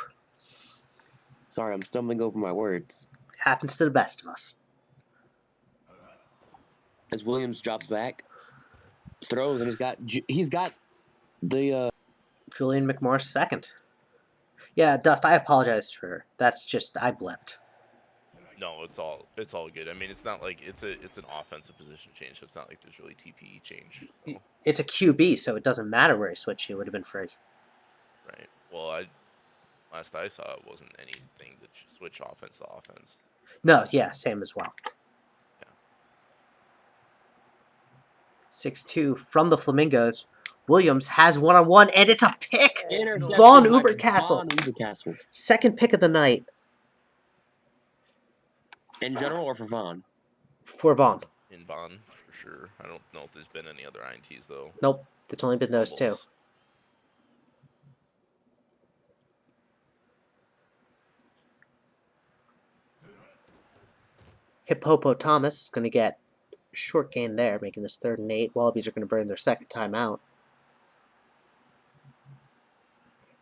Sorry, I'm stumbling over my words. Happens to the best of us. As Williams drops back, throws, and he's got the Julian McMorris second. Yeah, Dust, I apologize for that's just I blipped. No, it's all good. I mean, it's not like it's an offensive position change, so it's not like there's really TPE change. So. It's a QB, so it doesn't matter where he switched. It would have been free. Right. Well, last I saw, it wasn't anything to switch offense to offense. No, yeah, same as well. Yeah. 6-2 from the Flamingos. Williams has one-on-one, and it's a pick. interception Vaughn by Ubercastle. Vaughn Ubercastle. Second pick of the night In general or for Vaughn? for Vaughn. In Vaughn, for sure. I don't know if there's been any other INTs though. Nope, it's only been those two. Fumbles. Hippopotamus is going to get a short gain there, making this 3rd and 8. Wallabies are going to burn their second timeout.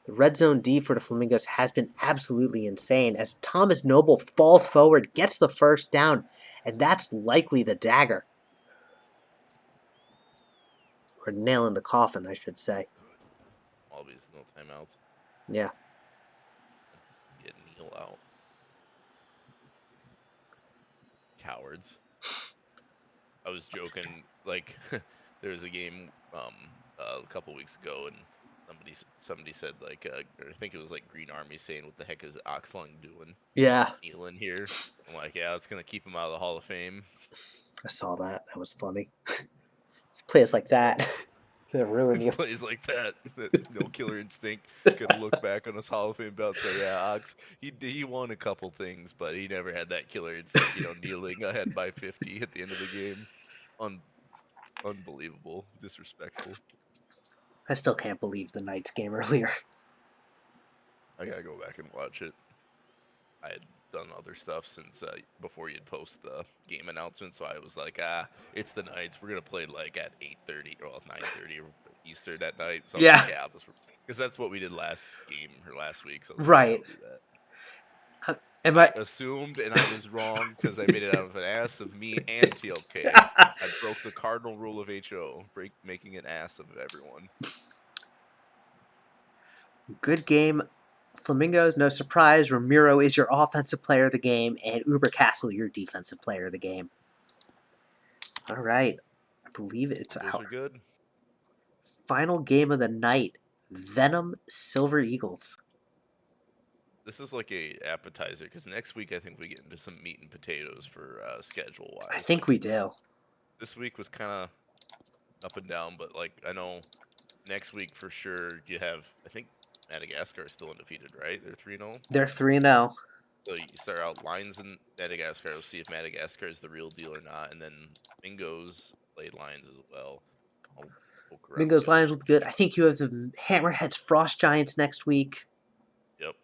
The red zone D for the Flamingos has been absolutely insane as Thomas Noble falls forward, gets the first down, and that's likely the dagger. Or nail in the coffin, I should say. Wallabies, no timeouts. Yeah. Get Neil out. Cowards. I was joking, like there was a game a couple weeks ago, and somebody said like I think it was like Green Army saying, "What the heck is Oxlung doing? Yeah, Kneeling here?" I'm like, yeah, it's gonna keep him out of the Hall of Fame. I saw that. That was funny. It's plays like that that ruin you. Plays like that, no killer instinct. Gonna look back on his Hall of Fame belt and say, yeah, Ox, he won a couple things, but he never had that killer instinct. Kneeling ahead by 50 at the end of the game. Unbelievable, disrespectful. I still can't believe the Knights game earlier. I gotta go back and watch it. I had done other stuff since before you'd post the game announcement, so I was like, it's the Knights. We're gonna play like at 8:30 or 9:30 Eastern at night. So Yeah. like, because that's what we did last game or last week. So I was Right. like, yeah, I'll do that. Am I I? assumed, and I was wrong because I made it out of an ass of me and TLK. I broke the cardinal rule of HO, making an ass of everyone. Good game. Flamingos, no surprise. Ramiro is your offensive player of the game, and Uber Castle your defensive player of the game. All right. I believe it's Those our are good. final game of the night. Venom Silver Eagles. This is like a appetizer because next week I think we get into some meat and potatoes for schedule I wise. think we do. This week was kind of up and down, but like I know next week for sure you have. I think Madagascar is still undefeated, right? They're 3-0. They're 3-0. So you start out lines in Madagascar. We'll see if Madagascar is the real deal or not, and then Bingo's played lines as well. I'll poke around Mingo's the other Lions will be good. I games. think you have the Hammerheads Frost Giants next week. Yep.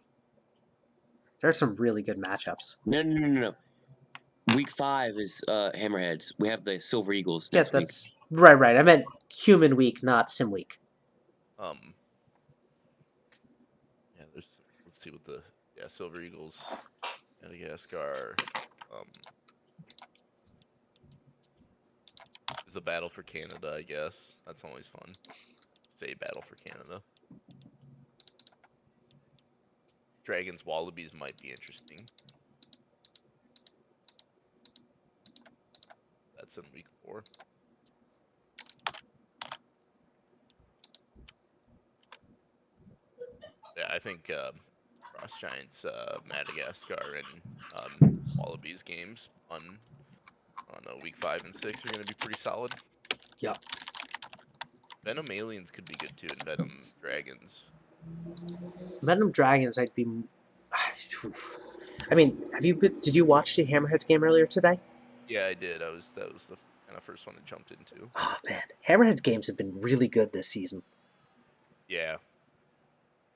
There are some really good matchups. No. Week 5 is Hammerheads. We have the Silver Eagles Yeah, next week. that's right. I meant human week, not sim week. Yeah. There's. Let's see what the Silver Eagles, Madagascar. Um. Is the battle for Canada, I guess. That's always fun. Say battle for Canada. Dragons Wallabies might be interesting. That's in week 4. Yeah, I think Frost Giants, Madagascar, and Wallabies games on week 5 and 6 are going to be pretty solid. Yep. Venom Aliens could be good too, and Venom Dragons. Venom Dragons, I'd be. I mean, did you watch the Hammerheads game earlier today? Yeah, I did. That was the kind of first one I jumped into. Oh man, Hammerheads games have been really good this season. Yeah,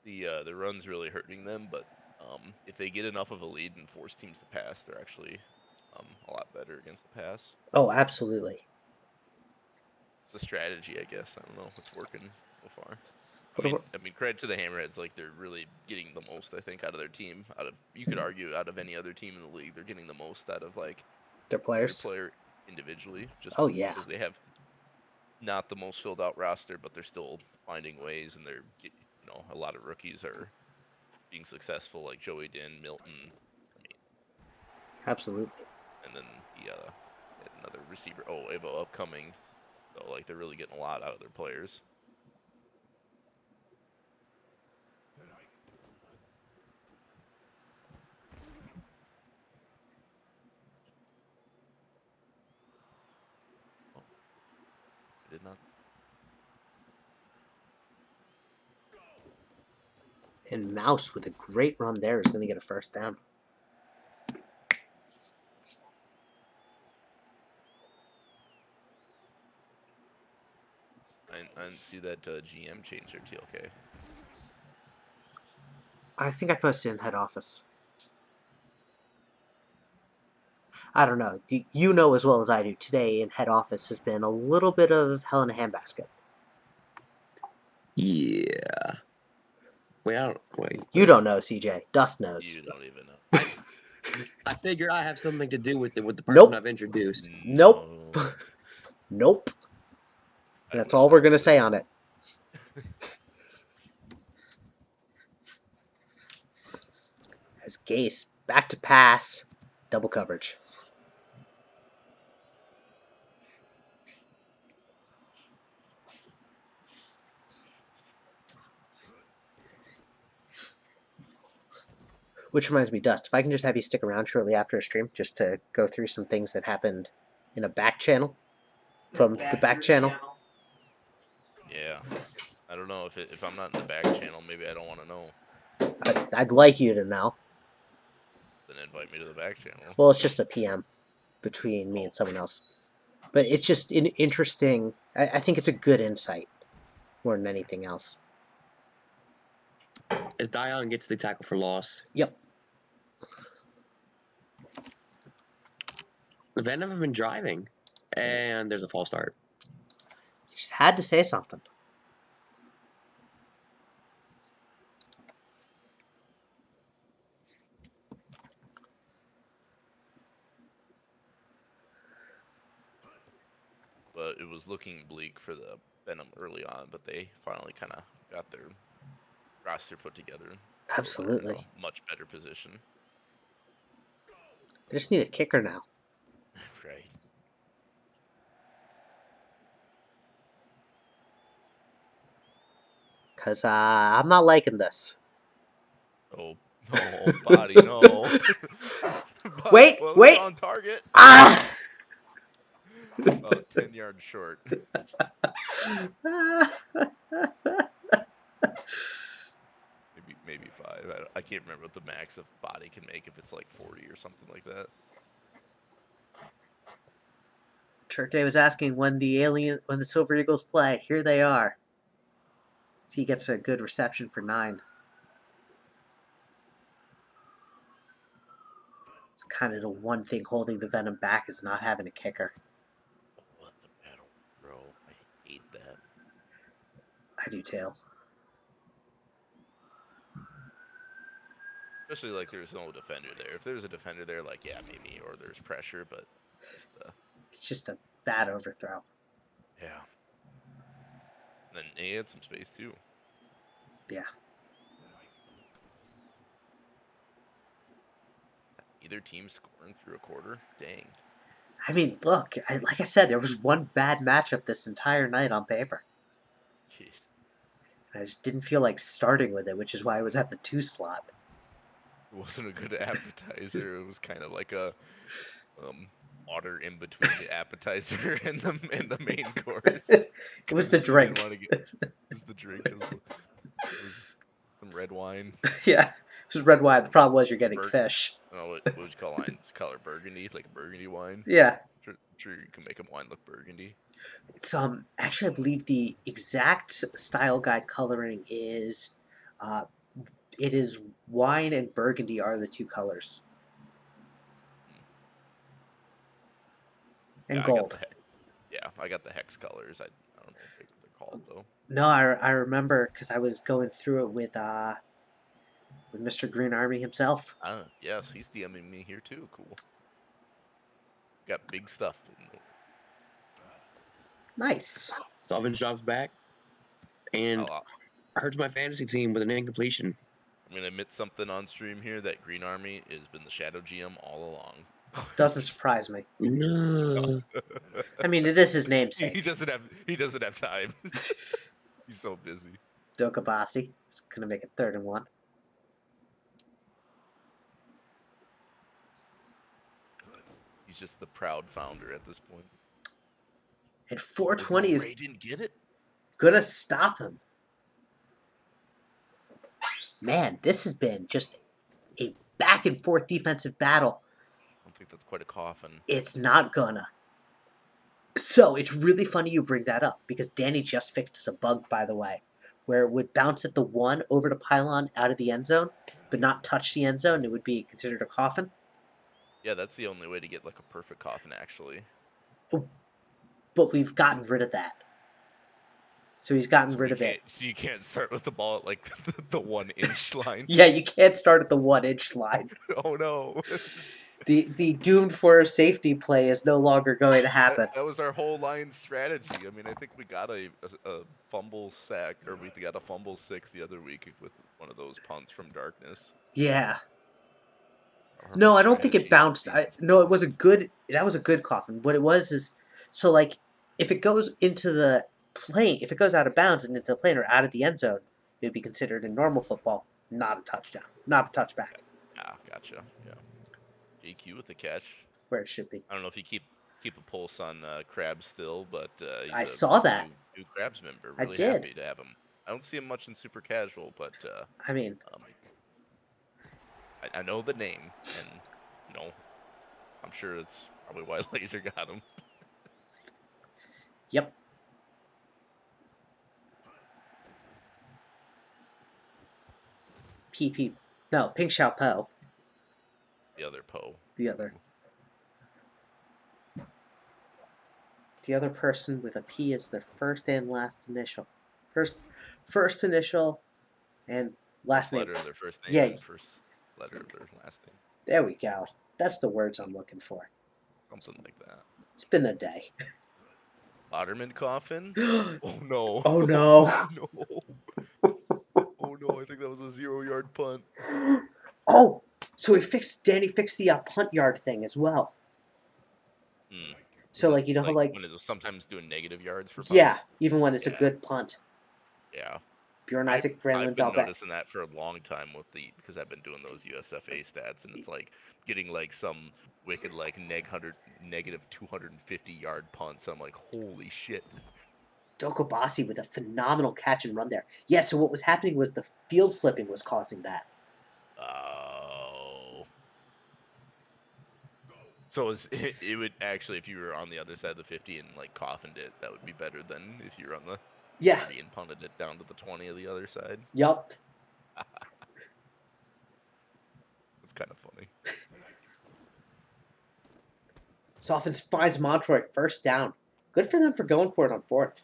the run's really hurting them, but if they get enough of a lead and force teams to pass, they're actually a lot better against the pass. Oh, absolutely. The strategy, I guess. I don't know. It's working so far. What about I mean, credit to the Hammerheads. Like they're really getting the most, I think, out of their team. You could argue out of any other team in the league, they're getting the most out of like their every players? player individually, just Oh yeah, because they have not the most filled out roster, but they're still finding ways, and a lot of rookies are being successful, like Joey Din, Milton. I mean, absolutely. and then he had another receiver. Oh, Evo upcoming. So like they're really getting a lot out of their players. Oh, I did not. And Mouse with a great run there is going to get a first down. I didn't see that GM change their TLK. I think I posted in head office. I don't know. You know as well as I do. Today in head office has been a little bit of hell in a handbasket. Yeah. Wait. You don't know, CJ. Dust knows. You don't even know. I figure I have something to do with the person Nope. I've introduced. Nope. No. Nope. I That's wish all I we're going to would. say on it. As Gase back to pass. Double coverage. Which reminds me, Dust, if I can just have you stick around shortly after a stream just to go through some things that happened in a back channel from the back channel. Yeah. I don't know if I'm not in the back channel, maybe I don't want to know. I'd like you to know. Then invite me to the back channel. Well, it's just a PM between me Oh, and someone else. But it's just an interesting. I think it's a good insight more than anything else. As Dion gets the tackle for loss. Yep. Venom have been driving. And there's a false start. Just had to say something. but it was looking bleak for the Venom early on. But they finally kind of got their roster put together, so they're in Absolutely. a much better position. They just need a kicker now. Right. Because I'm not liking this. Oh, no, body, no. Body, Wait, well, it's wait! on target. Ah! About 10 yards short. Maybe 5. I can't remember what the max of body can make if it's like 40 or something like that. Turkey was asking when the Silver Eagles play. Here they are. So he gets a good reception for 9. It's kind of the one thing holding the Venom back is not having a kicker. Oh, what the battle, bro. I hate that. I do too. Especially like there's no defender there. If there's a defender there, like, yeah, maybe, or there's pressure, but just, It's just a bad overthrow. yeah. And then he had some space too. Yeah. Either team scoring through a quarter? Dang. I mean, look, like I said, there was one bad matchup this entire night on paper. Jeez. I just didn't feel like starting with it, which is why I was at the 2 slot. It wasn't a good appetizer. It was kind of like a water in between the appetizer and the main course. It was the 'Cause you didn't drink. want to get because the drink was some red wine. Yeah, this is red wine. The problem was you're getting Bur- fish. Oh, what would you call wine? It's color burgundy, like a burgundy wine. Yeah, Sure, you can make a wine look burgundy. it's actually I believe the exact style guide coloring is uh it is wine and burgundy are the 2 colors. And Yeah, I got gold. the hex. Yeah, I got the hex colors. I don't know what they're called though. No, I remember because I was going through it with Mr. Green Army himself. Ah, yes, he's DMing me here too. Cool. Got big stuff. Nice. Salvage drops back and I'll, hurts my fantasy team with an incompletion. I'm gonna admit something on stream here that Green Army has been the Shadow GM all along. Doesn't surprise me. No. I mean, it is his he namesake. doesn't have time. He's so busy. Dokabasi is gonna make it 3rd and 1. He's just the proud founder at this point. And There's 420 no is way he didn't get it. gonna stop him. Man, this has been just a back and forth defensive battle. I don't think that's quite a coffin. It's not gonna. So it's really funny you bring that up because Danny just fixed a bug, by the way, where it would bounce at the 1 over to pylon out of the end zone, but not touch the end zone. It would be considered a coffin. Yeah, that's the only way to get like a perfect coffin, actually. But we've gotten rid of that. So he's gotten rid of it. So you can't start with the ball at like the 1-inch line. Yeah, you can't start at the 1-inch line. Oh no. The doomed for a safety play is no longer going to happen. That was our whole line strategy. I mean, I think we got a fumble sack, or we got a fumble 6 the other week with one of those punts from darkness. Yeah. Our No, whole I don't think it strategy is bounced. defense. No, it was a good. That was a good coffin. What it was is, so like, if it goes into the plane, if it goes out of bounds and into the plane or out of the end zone, it would be considered in normal football not a touchdown, not a touchback, Ah, gotcha. Yeah. JQ with the catch. where it should be. I don't know if you keep a pulse on Krabs still, but he's I a saw that. new Krabs member. I Really did. happy to have him. I don't see him much in super casual, but I mean, um, I know the name, and you know, I'm sure it's probably why Laser got him. yep. PP. No, Pink Xiao Po. The other Poe. The other. The other person with a P is their first and last initial. First initial and last name. Letter of their first name Yeah, and first letter of their last name. there we go. That's the words I'm looking for. Something like that. It's been a day. Otterman coffin? Oh no. Oh no. Oh no. Oh no, I think that was a 0-yard punt. Oh, so Danny fixed the punt yard thing as well. Hmm. So Was it like you know how like like when it was sometimes doing negative yards for yeah, punts? even when it's a Yeah, good punt. yeah. Bjorn I've Isaac I've Granlund been Dahlbeck. noticing that for a long time with the because I've been doing those USFA stats and it's like getting like some wicked like negative 250-yard punts. I'm like, holy shit. Dokobasi with a phenomenal catch and run there. Yeah, so what was happening was the field flipping was causing that. Oh. So it would actually, if you were on the other side of the 50 and like coffined it, that would be better than if you were on the Yeah. 30 and punted it down to the 20 of the other side. Yup. That's kind of funny. So offense finds Montroy first down. Good for them for going for it on fourth.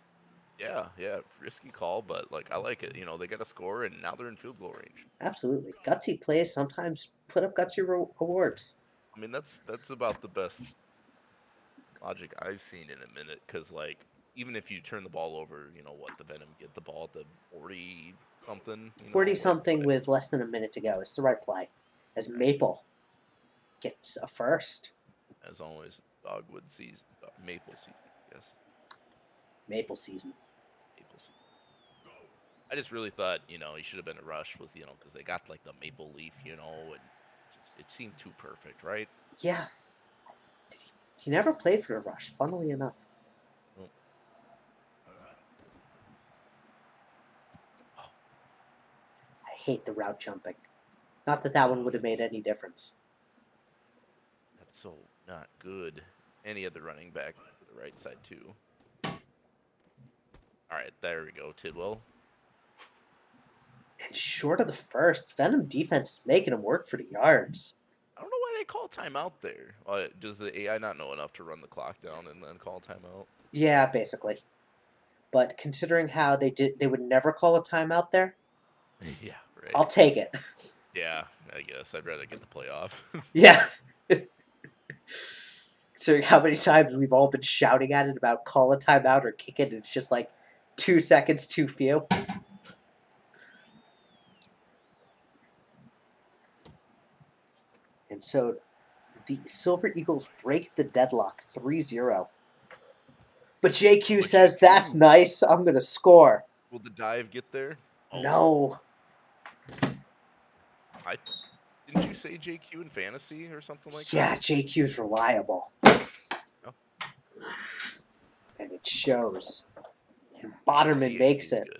Yeah, yeah, risky call, but like I like it. You know, they got a score and now they're in field goal range. Absolutely. Gutsy plays sometimes put up gutsy awards. I mean, that's about the best logic I've seen in a minute. Because like, even if you turn the ball over, you know what, the Venom get the ball at the 40 something. You 40 know, like something with less than a minute to go. It's the right play. As Maple gets a first. as always, dogwood season, maple season, I guess. Maple season. Maple season. I just really thought, you know, he should have been a rush with, you know, because they got like the maple leaf, you know, and it seemed too perfect, right? Yeah. He never played for the Rush, funnily enough. Well, I hate the route jumping. Not that that one oh, would have made any difference. that's so not good. Any other running back to the right side too. All right, there we go, Tidwell. And short of the first, Venom defense is making him work for the yards. I don't know why they call timeout there. Does the AI not know enough to run the clock down and then call timeout? Yeah, basically. But considering how they would never call a timeout there. Yeah, right. I'll take it. Yeah, I guess I'd rather get the playoff. Yeah. Considering how many times we've all been shouting at it about call a timeout or kick it, it's just like 2 seconds too few. And so the Silver Eagles break the deadlock 3-0. But JQ But says, that's JQ, nice, I'm going to score. will the dive get there? Oh, No. I didn't you say JQ in fantasy or something like Yeah, that? JQ's reliable. Oh, And it shows. And yeah, Boderman he makes is it. good.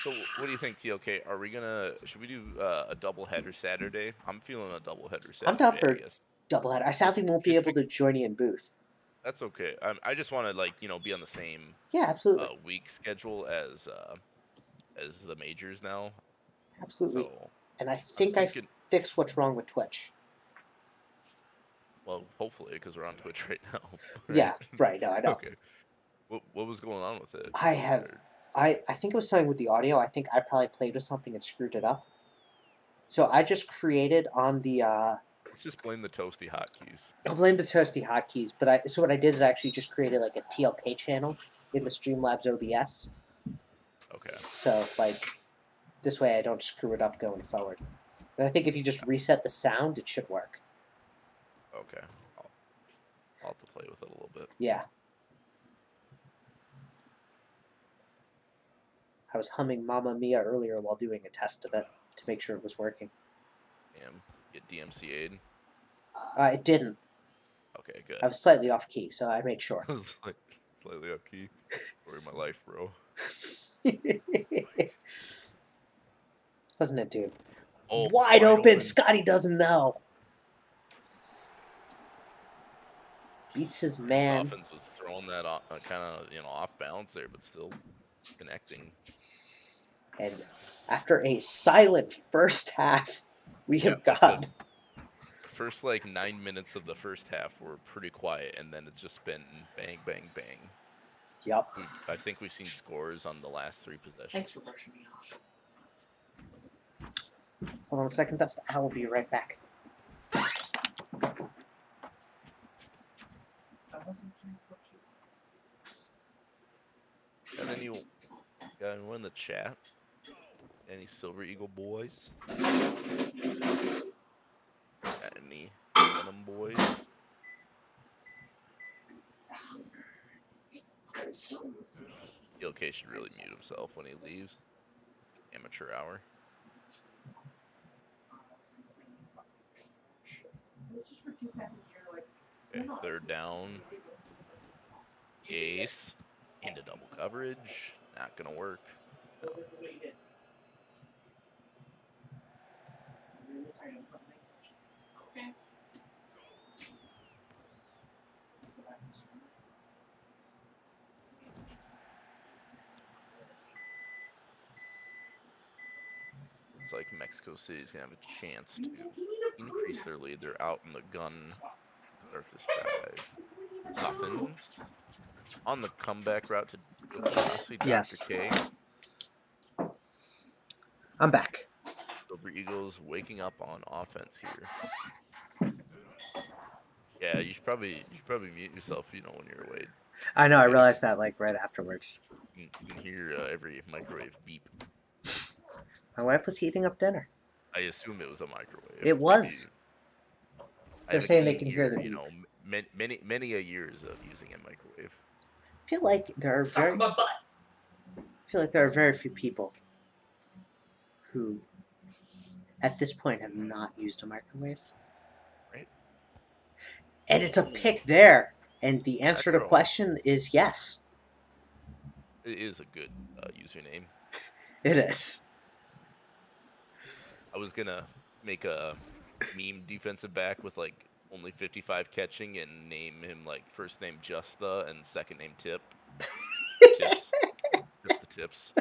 So, what do you think, TLK? Are we gonna? Should we do a doubleheader Saturday? I'm feeling a doubleheader I'm down Saturday. I for guess. doubleheader. I sadly won't be Just able to join you in booth. that's okay. I just want to like be on the same Yeah, absolutely. week schedule as the majors now. Absolutely. So And I I'm think I thinking, fixed what's wrong with Twitch. well, hopefully, because we're on Twitch right now, right? Yeah, right. No, I know. Okay. What was going on with it? I have. I think it was something with the audio. I think I probably played with something and screwed it up. So I just created on the. Let's just blame the toasty hotkeys. I'll blame the toasty hotkeys, but so what I did is I actually just created like a TLK channel in the Streamlabs OBS. Okay. So like this way I don't screw it up going forward. But I think if you just reset the sound, it should work. Okay. I'll have to play with it a little bit. Yeah. I was humming Mamma Mia earlier while doing a test of it to make sure it was working. Damn. Get DMCA'd. It didn't. Okay, good. I was slightly off key, so I made sure. It's like slightly up key. Story of my life, bro. Wasn't it, dude? Oh, Wide open. Scotty doesn't know. Beats his His man. offense was throwing that kind of off balance there, but still connecting. And after a silent first half, we Yeah, have like the got first like 9 minutes of the first half were pretty quiet, and then it's just been bang, bang, bang. Yup. I think we've seen scores on the last 3 possessions. Thanks for brushing me off. Hold on a second, Dust. I will be right back. Oh, Got anyone in the chat? Any Silver Eagle boys? Got any Venom boys? ELK should really mute himself when he leaves. Amateur hour. Okay, third down. Ace. Into double coverage. Not gonna work. No. Looks like Mexico City's gonna have a chance to increase their lead. They're out in the gun. Start this drive. Muffins on the comeback route to Yokonasi. Dr. Yes. K. I'm back. Silver Eagles waking up on offense here. Yeah, you should probably mute yourself. When you're away. I know. I Gotta realized that like right afterwards. You can hear every microwave beep. My wife was heating up dinner. I assume it was a microwave. It was. I They're have a saying they keen can hear ear, the beep. many a years of using a microwave. I feel like there are very few people who, at this point, have not used a microwave. Right. And it's a pick there. And the answer to Macro. question is yes. It is a good username. It is. I was gonna make a meme defensive back with like only 55 catching and name him like first name Justa and second name Tip. Tips. Just the tips.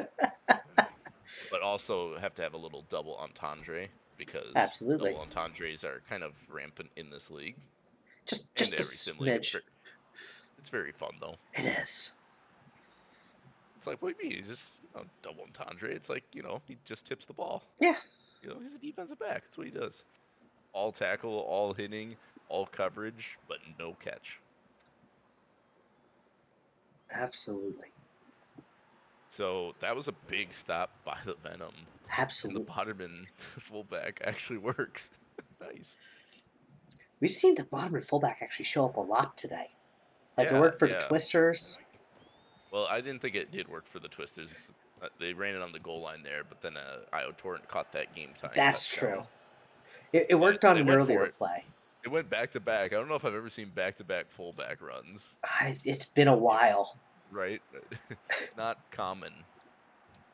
But also have to have a little double entendre because Absolutely. double entendres are kind of rampant in this league. Just And a every sim league. smidge. It's very fun though. It is. It's like, what do you mean? He's just double entendre. It's like, he just tips the ball. Yeah. He's a defensive back. That's what he does. All tackle, all hitting, all coverage, but no catch. Absolutely. So that was a big stop by the Venom. Absolutely. And the Botterman fullback actually works. Nice. We've seen the Botterman fullback actually show up a lot today. Like it worked for the Twisters. Well, I didn't think it did work for the Twisters. They ran it on the goal line there, but then Io Torrent caught that game tying. That's touchdown. true. It worked on an went earlier for it. play. It went back to back. I don't know if I've ever seen back to back fullback runs. It's been a while. Right? Not common.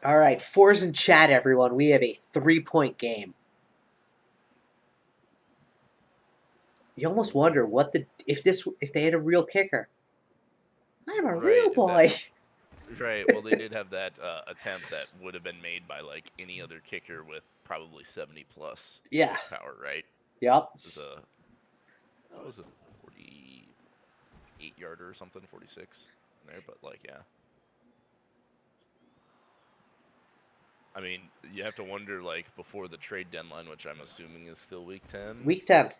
All right, fours in chat, everyone. We have a 3-point game. You almost wonder if they had a real kicker. I'm a real boy. Right. Well, they did have that attempt that would have been made by like any other kicker with probably 70 plus power, right? Yep. That was a 48 yarder or something, 46 in there, but like, yeah. I mean, you have to wonder, like, before the trade deadline, which I'm assuming is still week 10. Week 10.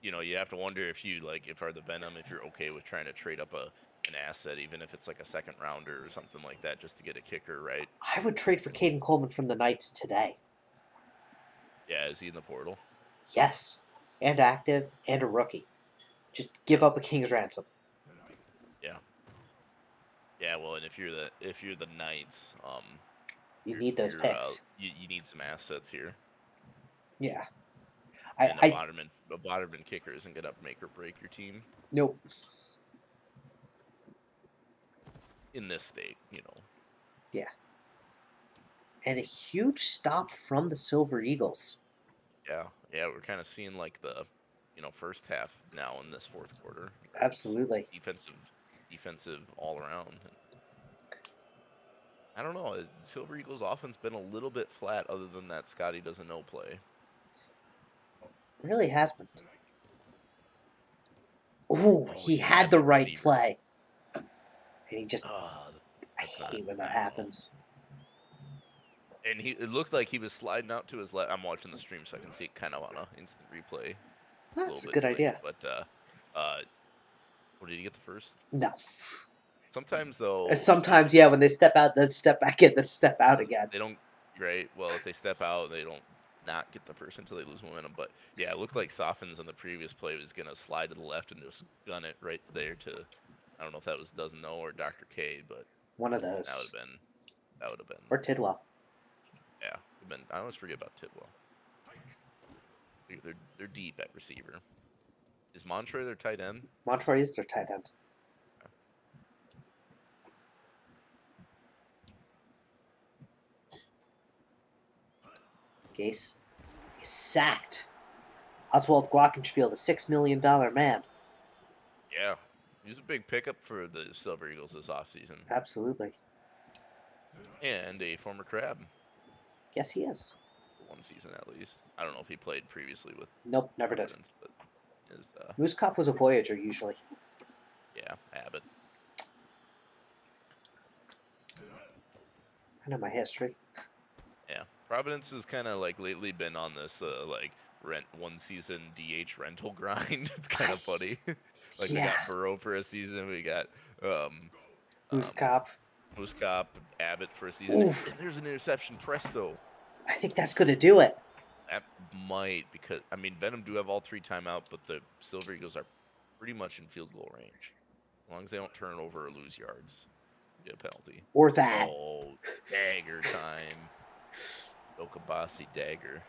You have to wonder if are the Venom, if you're okay with trying to trade up an asset, even if it's like a second rounder or something like that, just to get a kicker, right? I would trade for Caden Coleman from the Knights today. Yeah, is he in the portal? Yes. And active, and a rookie. Just give up a king's ransom. Yeah. Yeah, well, and if you're the Knights, you need those picks. You need some assets here. Yeah. And a Botterman kicker isn't gonna make or break your team. Nope. In this state, Yeah. And a huge stop from the Silver Eagles. Yeah, we're kind of seeing like the, first half now in this fourth quarter. Absolutely. Defensive all around. I don't know. Silver Eagles offense been a little bit flat, other than that Scotty doesn't know play. It really has been. Ooh, he had the right play. And he just... I hate when that happens. And it looked like he was sliding out to his left. I'm watching the stream, so I can see it kind of on an instant replay. That's a good idea. But Uh, what did he get the first? No. Sometimes though, if Sometimes, yeah, when they step out, then step back in, then step out again. they don't, right? Well, if they step out, they don't not get the first until they lose momentum. But yeah, it looked like Softens on the previous play was gonna slide to the left and just gun it right there to. I don't know if that was Doesn't Know or Dr. K, but One of that would those. have been that would have been Or Tidwell. yeah. Been, I always forget about Tidwell. They're deep at receiver. Is Montre their tight end? Montroy is their tight end. Gase is sacked. Oswald Glockenspiel, the $6 million man. Yeah, he was a big pickup for the Silver Eagles this offseason. Absolutely. And a former Crab, Yes, he is. one season at least. I don't know if he played previously with Nope, never did. Providence, but is Moose Cop was a Voyager, usually. yeah, Abbott. I know my history. Yeah, Providence has kind of like lately been on this like rent one season DH rental grind. It's kind of funny. Like we Yeah. got Burrow for a season, we got um Moose um Cop. Moose Cop, Abbott for a season, Oof. and there's an interception. Presto. I think that's going to do it. That might, because I mean Venom do have all three timeout, but the Silver Eagles are pretty much in field goal range. As long as they don't turn it over or lose yards, you get a penalty. Or that. Oh, dagger time. Okabasi dagger.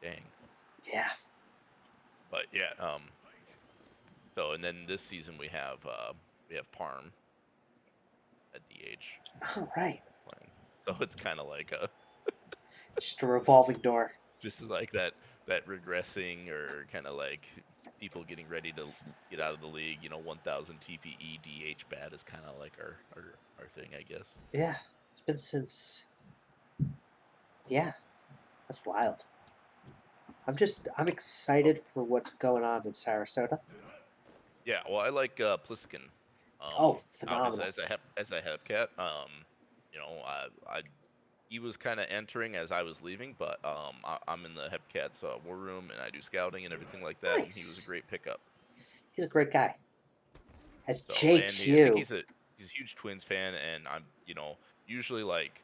Dang. Yeah. But yeah, so and then this season we have Parm at DH All right. playing. So it's kind of like a Just a revolving door. just like that regressing or kind of like people getting ready to get out of the league. 1,000 TPE DH bat is kind of like our thing, I guess. Yeah. It's been since. Yeah. That's wild. I'm excited for what's going on in Sarasota. Yeah, well, I like Pliskin. Oh, Obviously phenomenal. as a Hepcat, I he was kind of entering as I was leaving, but I'm in the Hepcats war room and I do scouting and everything like that, and he was a Nice. great pickup. He's a great guy. As So, and I think JQ. he's a huge Twins fan, and I'm usually like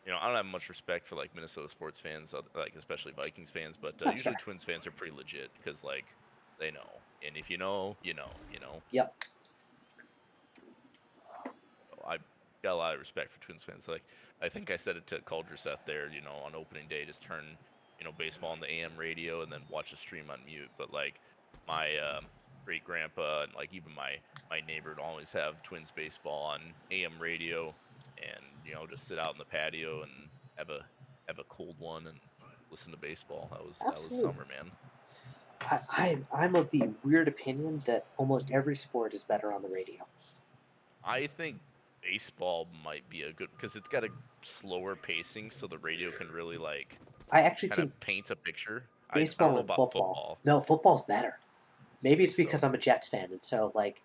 I don't have much respect for like Minnesota sports fans, like especially Vikings fans, but That's usually fair. Twins fans are pretty legit because like they know, and if you know, you know, Yep. So I got a lot of respect for Twins fans. Like I think I said it to Calder Seth there, on opening day, just turn baseball on the AM radio and then watch the stream on mute. But like my great grandpa and like even my neighbor would always have Twins baseball on AM radio, and just sit out in the patio and have a cold one and listen to baseball. That was Absolutely. summer, man. I'm of the weird opinion that almost every sport is better on the radio. I think baseball might be a good because it's got a slower pacing, so the radio can really like I actually kind think of paint a picture. I don't baseball know and about football. football. No, football's better. You Maybe it's think because so? I'm a Jets fan, and so like,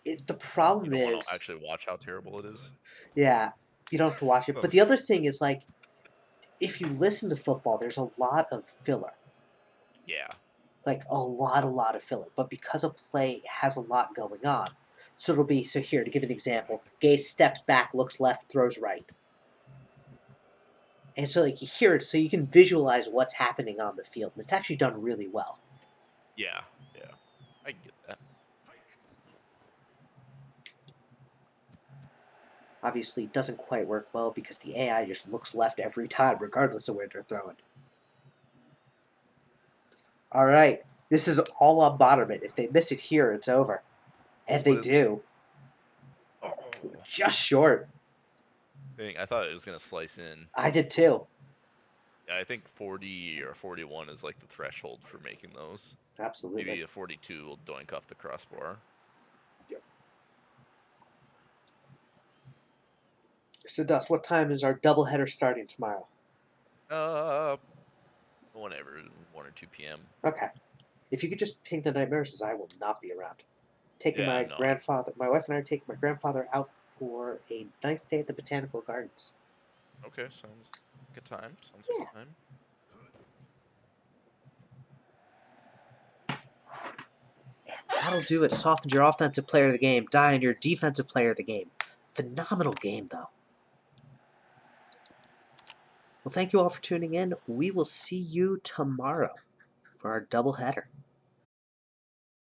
the You problem don't want to is, actually watch how terrible it is. yeah, you don't have to watch it. But Oh, the other thing is like, if you listen to football, there's a lot of filler, yeah, like a lot of filler. But because a play has a lot going on, so it'll be so here to give an example. Gay steps back, looks left, throws right. And so like you hear it, so you can visualize what's happening on the field. And it's actually done really well. yeah, yeah. I can get that. Obviously, it doesn't quite work well because the AI just looks left every time, regardless of where they're throwing. All right, this is all on Botterman. If they miss it here, it's over. And they What is it? do. Oh, Just short. dang! I thought it was gonna slice in. I did too. Yeah, I think 40 or 41 is like the threshold for making those. Absolutely. Maybe a 42 will doink off the crossbar. Yep. So, Dust, what time is our doubleheader starting tomorrow? Uh, whenever, 1 or 2 p.m. Okay. If you could just ping the nightmares, as I will not be around. Taking Yeah, my no. grandfather, my wife and I are taking my grandfather out for a nice day at the Botanical Gardens. Okay, sounds like a time. Sounds Yeah. like a time. That'll do it. Softened your offensive player of the game. Dying your defensive player of the game. Phenomenal game, though. Well, thank you all for tuning in. We will see you tomorrow for our doubleheader.